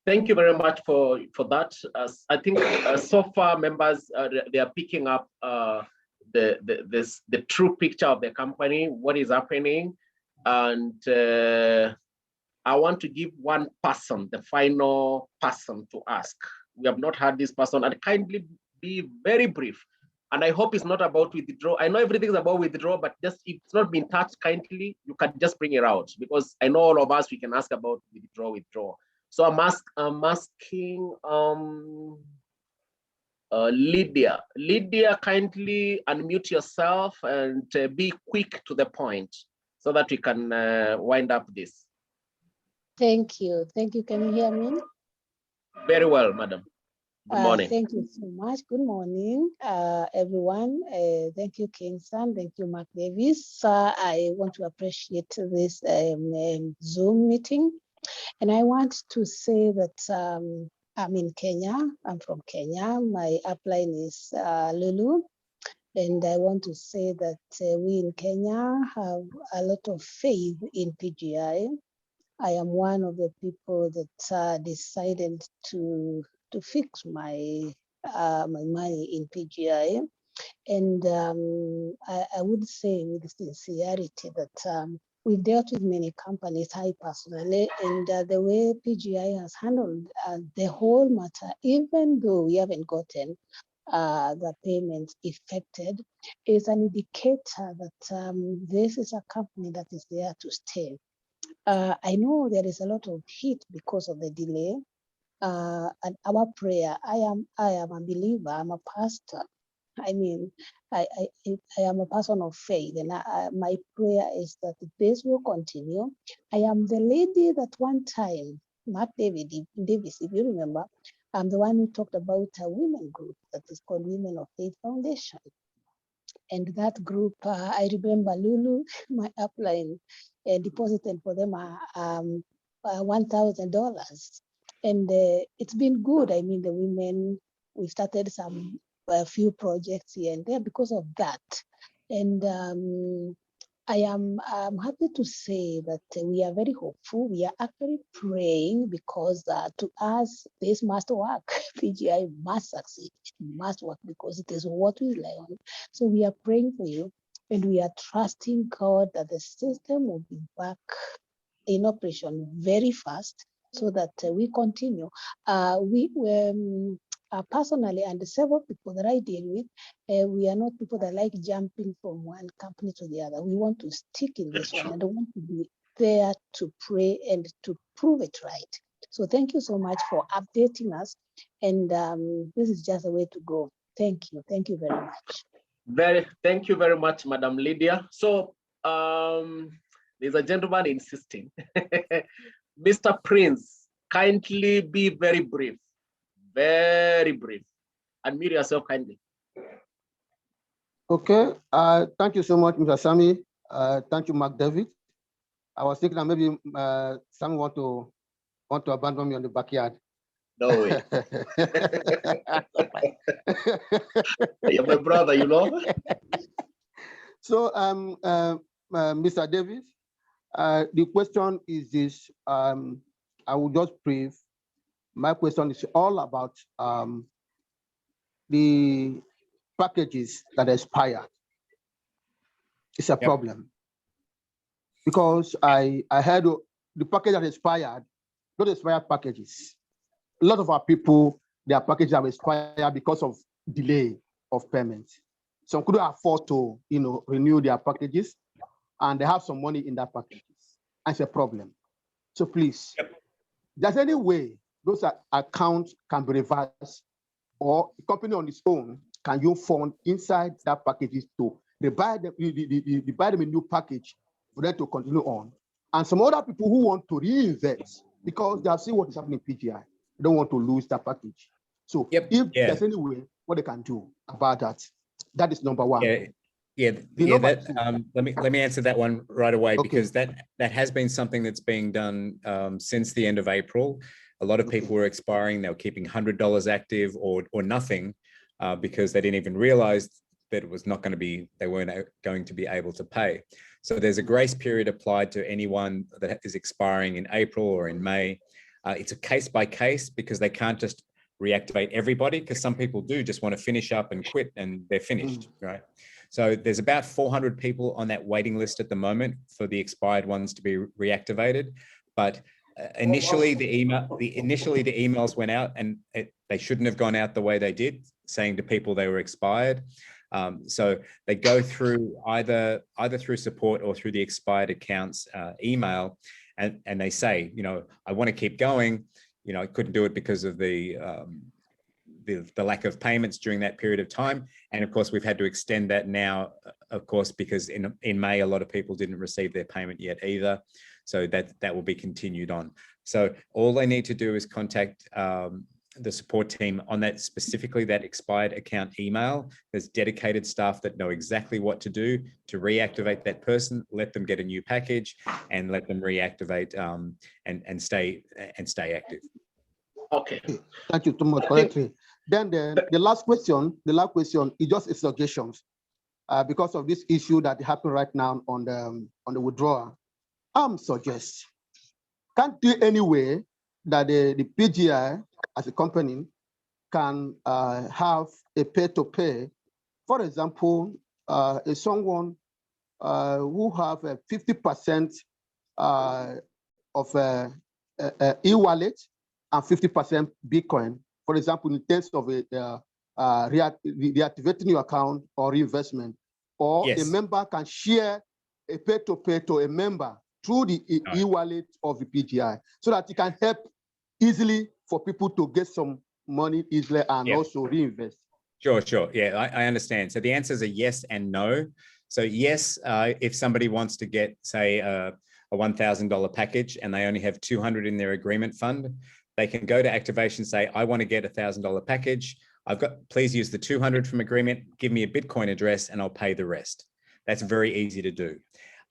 Thank you very much for that. I think so far members, they are picking up the true picture of the company, what is happening. And I want to give one person, the final person to ask. We have not had this person, and kindly be very brief. And I hope it's not about withdraw. I know everything is about withdraw, but just if it's not been touched kindly, you can just bring it out, because I know all of us, we can ask about withdraw. So I'm asking Lydia. Lydia, kindly unmute yourself and be quick to the point so that we can wind up this. Thank you. Thank you. Can you hear me? Very well, madam. Good morning. Thank you so much. Good morning, everyone. Thank you, King Sam. Thank you, Mark Davis. I want to appreciate this Zoom meeting. And I want to say that I'm in Kenya. I'm from Kenya. My upline is Lulu. And I want to say that we in Kenya have a lot of faith in PGI. I am one of the people that decided to fix my money in PGI. And I would say with sincerity that we've dealt with many companies, I personally, and the way PGI has handled the whole matter, even though we haven't gotten the payments effected, is an indicator that this is a company that is there to stay. I know there is a lot of heat because of the delay, and our prayer. I am a believer. I'm a pastor. I mean, I am a person of faith, and my prayer is that this will continue. I am the lady that one time, Mark Davis, if you remember, I'm the one who talked about a women group that is called Women of Faith Foundation. And that group, I remember Lulu, my upline, deposited for them $1,000. And it's been good. I mean, the women, we started a few projects here and there because of that. And I'm happy to say that we are very hopeful. We are actually praying because to us, this must work. PGI must succeed. It must work because it is what we rely on. So we are praying for you, and we are trusting God that the system will be back in operation very fast so that we continue. We were personally, and several people that I deal with, we are not people that like jumping from one company to the other. We want to stick in this one and want to be there to pray and to prove it right. So thank you so much for updating us. And this is just the way to go. Thank you. Thank you very much. Thank you very much, Madam Lydia. So there's a gentleman insisting. Mr. Prince, kindly be very brief. Very brief. Admit yourself kindly. Okay. Thank you so much, Mr. Sammy. Thank you, Mark David. I was thinking that maybe Sammy want to abandon me on the backyard. No way. You're my brother, you know. So, Mr. Davis, the question is this. I will just brief. My question is all about the packages that expire. It's a problem because I had the package that expired, not expired packages. A lot of our people, their packages have expired because of delay of payment. Some couldn't afford to, renew their packages, and they have some money in that packages. That's a problem. So please, there's any way those accounts can be reversed, or the company on its own can you fund inside that packages to buy them a new package for them to continue on. And some other people who want to reinvest because they have seen what is happening in PGI, they don't want to lose that package. So if there's any way, what they can do about that, that is number one. Let me answer that one right away, because that has been something that's being done since the end of April. A lot of people were expiring. They were keeping $100 active or nothing because they didn't even realize that it was not going to be, they weren't going to be able to pay. So there's a grace period applied to anyone that is expiring in April or in May. It's a case by case because they can't just reactivate everybody, because some people do just want to finish up and quit and they're finished, right? So there's about 400 people on that waiting list at the moment for the expired ones to be reactivated. But initially the emails went out, and they shouldn't have gone out the way they did, saying to people they were expired. So they go through either through support or through the expired accounts email, and they say, I want to keep going. I couldn't do it because of the lack of payments during that period of time. And of course, we've had to extend that now, of course, because in May, a lot of people didn't receive their payment yet either. So that will be continued on. So all they need to do is contact the support team on that, specifically that expired account email. There's dedicated staff that know exactly what to do to reactivate that person, let them get a new package, and let them reactivate and stay active. Okay. Thank you so much. Correctly. Then the last question is just suggestions because of this issue that happened right now on the withdrawal. Suggest can't do any way that the PGI as a company can have a pay-to-pay. For example, if someone who have 50% of e-wallet and 50% Bitcoin. For example, in terms of reactivating your account or reinvestment, or Yes. a member can share a pay-to-pay to a member through the e-wallet of the PGI, so that it can help easily for people to get some money easily and also reinvest. Sure. Yeah, I understand. So the answers are yes and no. So yes, if somebody wants to get, say, a $1,000 package and they only have 200 in their agreement fund, they can go to activation, say, I want to get a $1,000 package. Please use the 200 from agreement, give me a Bitcoin address and I'll pay the rest. That's very easy to do.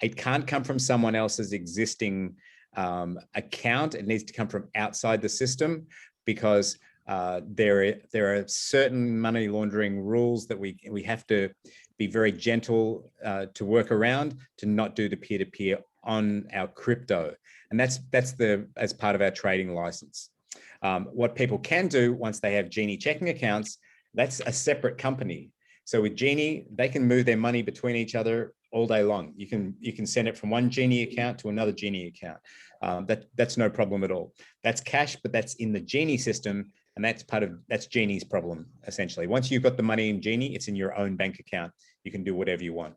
It can't come from someone else's existing account. It needs to come from outside the system, because there are certain money laundering rules that we have to be very gentle to work around, to not do the peer-to-peer on our crypto. And that's as part of our trading license. What people can do once they have Genie checking accounts, that's a separate company. So with Genie, they can move their money between each other all day long. You can send it from one Genie account to another Genie account. That's no problem at all. That's cash, but that's in the Genie system, and that's Genie's problem, essentially. Once you've got the money in Genie, it's in your own bank account. You can do whatever you want.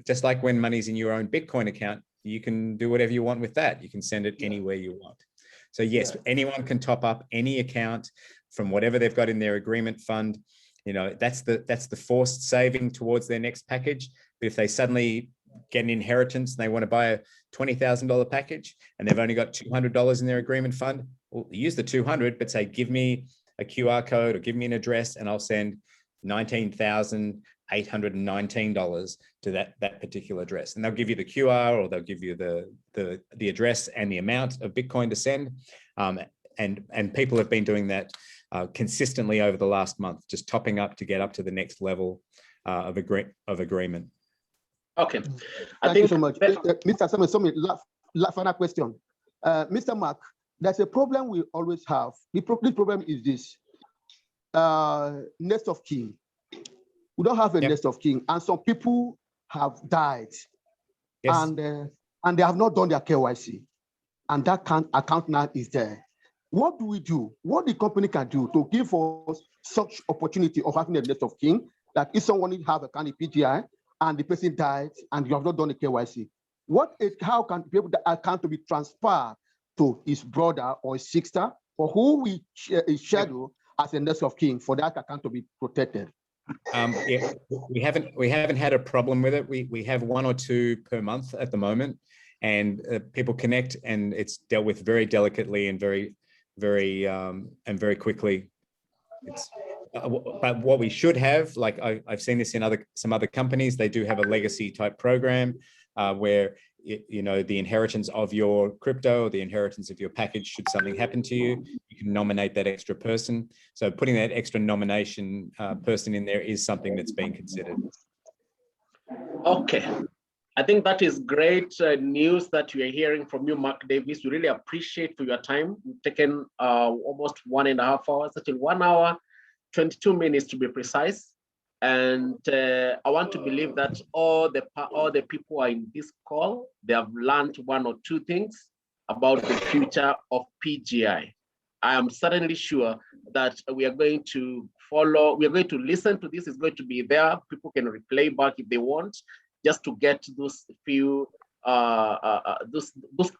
Just like when money's in your own Bitcoin account, you can do whatever you want with that. You can send it anywhere you want. So yes, anyone can top up any account from whatever they've got in their agreement fund. You know, that's the forced saving towards their next package. But if they suddenly get an inheritance and they want to buy a $20,000 package and they've only got $200 in their agreement fund, well, use the 200, but say, give me a QR code or give me an address and I'll send $19,819 to that particular address. And they'll give you the QR, or they'll give you the address and the amount of Bitcoin to send. And people have been doing that consistently over the last month, just topping up to get up to the next level of agreement. Okay. Thank you so much. Mr. Samuel, final question. Mr. Mark, there's a problem we always have. This problem is this. Nest of kin. We don't have a nest of kin, and some people have died, and they have not done their KYC, and that account now is there. What do we do? What the company can do to give us such opportunity of having a nest of kin, that if someone have a kind of PGI and the person died and you have not done the KYC, how can be able the account to be transferred to his brother or his sister, or who we schedule as a nest of kin for that account to be protected? We haven't had a problem with it. We have 1 or 2 per month at the moment, and people connect, and it's dealt with very delicately and very quickly. But what we should have, like I've seen this in some other companies, they do have a legacy type program where the inheritance of your crypto or the inheritance of your package, should something happen to you, you can nominate that extra person. So putting that extra nomination person in there is something that's being considered. Okay. I think that is great news that we are hearing from you, Mark Davis. We really appreciate for your time. We've taken almost 1.5 hours, actually 1 hour, 22 minutes to be precise. And I want to believe that all the people who are in this call, they have learned 1 or 2 things about the future of PGI. I am certainly sure that we are going to listen to this. It's going to be there. People can replay back if they want, just to get those few those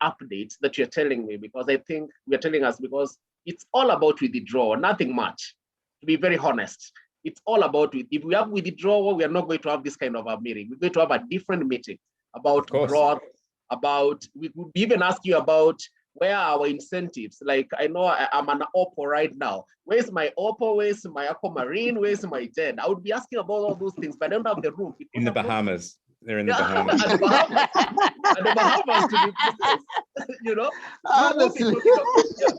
updates that you're telling me, because I think you're telling us, because it's all about withdrawal, nothing much, to be very honest. It's all about if we have withdrawal, we are not going to have this kind of a meeting. We're going to have a different meeting about growth, we could even ask you about where are our incentives. Like, I know I'm an OPPO right now. Where's my OPPO? Where's my Aquamarine? Where's my Gen? I would be asking about all those things, but I don't have the room. In the Bahamas. They're in the Bahamas. And the Bahamas, to be precise.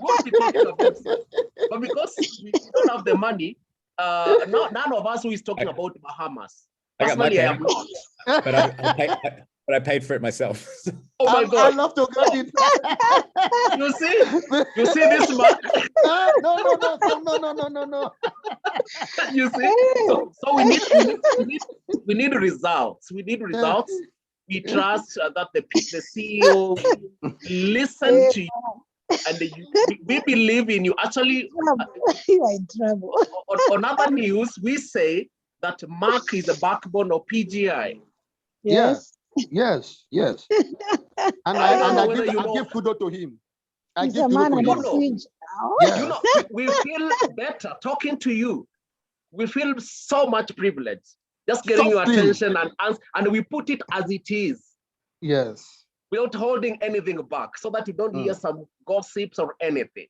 We'll be talking about stuff. But because we don't have the money, none of us who is talking about the Bahamas. Personally, I am not. But I paid for it myself. Oh my God! I love to get it. You see this man? No. You see? So we need results. We need results. We trust that the CEO listen to you, and we believe in you. Actually, You are in trouble. on other news, we say that Mark is the backbone of PGI. Yes. Yes. Yes. And I give kudos to him. I He's give a man kudos to under him. siege now. Yes. You know, we feel better talking to you. We feel so much privileged just getting your Something. attention and we put it as it is. Yes. Without holding anything back, so that you don't hear some gossips or anything.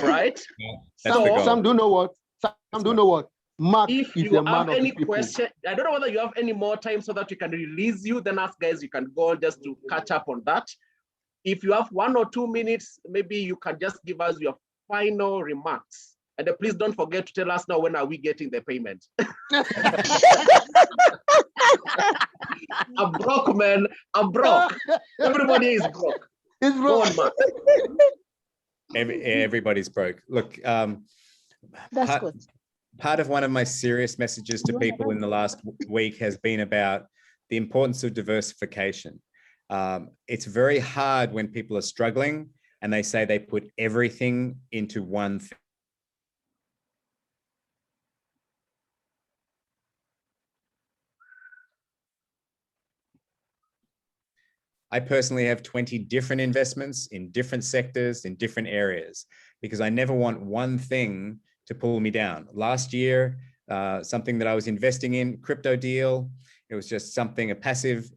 Right? Sam, do you know what? Sam, do you know what? Mark if is you a man have of any the people. question, I don't know whether you have any more time so that we can release you, then ask guys, you can go just to catch up on that. If you have 1 or 2 minutes, maybe you can just give us your final remarks. And please don't forget to tell us now, when are we getting the payment? I'm broke, man. I'm broke. Everybody is broke. It's Go broke. on, Mark. Everybody's broke. Look, That's good. part of one of my serious messages to people in the last week has been about the importance of diversification. It's very hard when people are struggling and they say they put everything into one thing. I personally have 20 different investments in different sectors, in different areas, because I never want one thing to pull me down. Last year, something that I was investing in, crypto deal, it was just something, a passive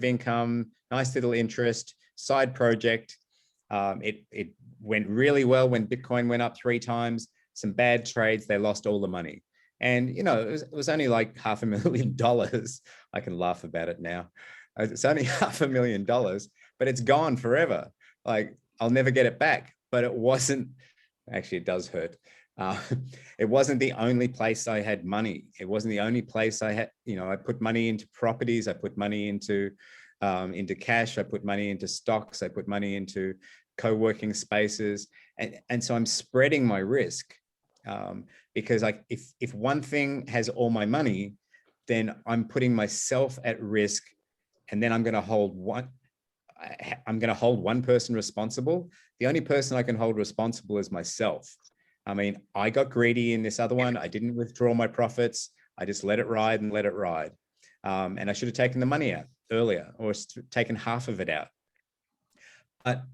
income, nice little interest, side project. It went really well when Bitcoin went up 3 times, some bad trades, they lost all the money. And, you know, it was only like $500,000. I can laugh about it now. It's only $500,000, but it's gone forever. Like, I'll never get it back. But it wasn't, actually it does hurt. It wasn't the only place I had money. It wasn't the only place I had, you know, I put money into properties, I put money into cash, I put money into stocks, I put money into co-working spaces. And so I'm spreading my risk because if one thing has all my money, then I'm putting myself at risk. And then I'm going to hold one person responsible. The only person I can hold responsible is myself. I mean, I got greedy in this other one. I didn't withdraw my profits. I just let it ride and let it ride. And I should have taken the money out earlier or taken half of it out. But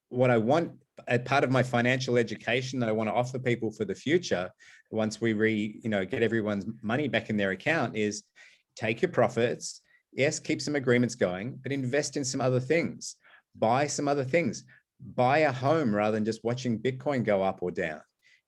what I want, as part of my financial education that I want to offer people for the future, once we get everyone's money back in their account, is take your profits. Yes, keep some agreements going, but invest in some other things. Buy some other things. Buy a home rather than just watching Bitcoin go up or down.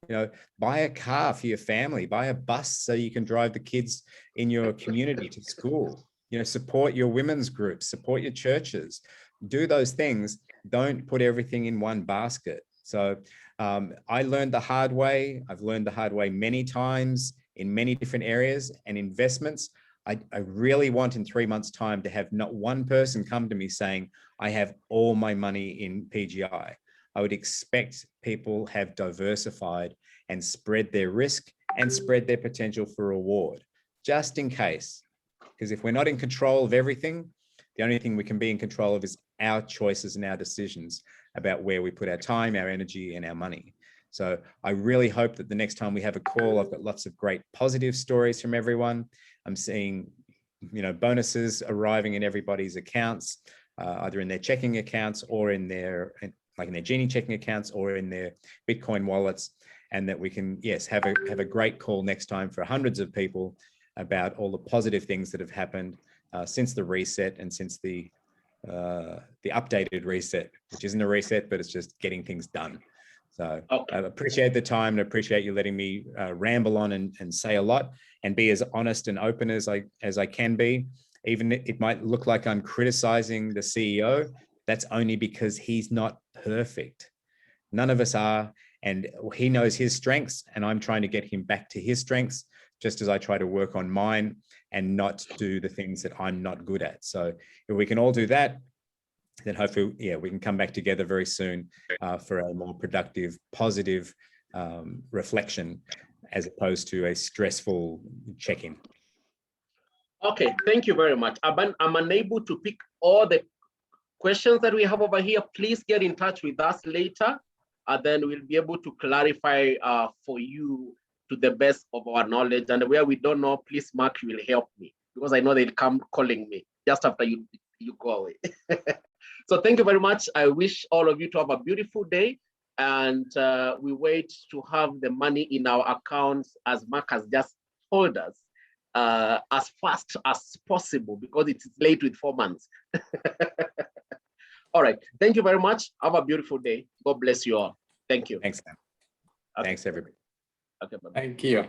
You know, buy a car for your family. Buy a bus so you can drive the kids in your community to school. You know, support your women's groups, support your churches. Do those things. Don't put everything in one basket. So I learned the hard way. I've learned the hard way many times in many different areas and investments. I really want in 3 months' time to have not one person come to me saying, I have all my money in PGI. I would expect people have diversified and spread their risk and spread their potential for reward, just in case. Because if we're not in control of everything, the only thing we can be in control of is our choices and our decisions about where we put our time, our energy, and our money. So I really hope that the next time we have a call, I've got lots of great positive stories from everyone. I'm seeing, you know, bonuses arriving in everybody's accounts, either in their checking accounts or in their Genie checking accounts or in their Bitcoin wallets, and that we can, yes, have a great call next time for hundreds of people about all the positive things that have happened since the reset and since the updated reset, which isn't a reset, but it's just getting things done. So I appreciate the time and appreciate you letting me ramble on and say a lot and be as honest and open as I can be. Even it might look like I'm criticizing the CEO. That's only because he's not perfect. None of us are. And he knows his strengths, and I'm trying to get him back to his strengths, just as I try to work on mine and not do the things that I'm not good at. So if we can all do that, then hopefully, yeah, we can come back together very soon for a more productive, positive reflection, as opposed to a stressful check-in. Okay, thank you very much. I'm unable to pick all the questions that we have over here. Please get in touch with us later, and then we'll be able to clarify for you to the best of our knowledge. And where we don't know, please, Mark, you will help me, because I know they'll come calling me just after you go away. So thank you very much. I wish all of you to have a beautiful day, and we wait to have the money in our accounts, as Mark has just told us, as fast as possible, because it is late with 4 months. All right. Thank you very much. Have a beautiful day. God bless you all. Thank you. Thanks, Sam. Okay. Thanks, everybody. Okay, bye-bye. Thank you.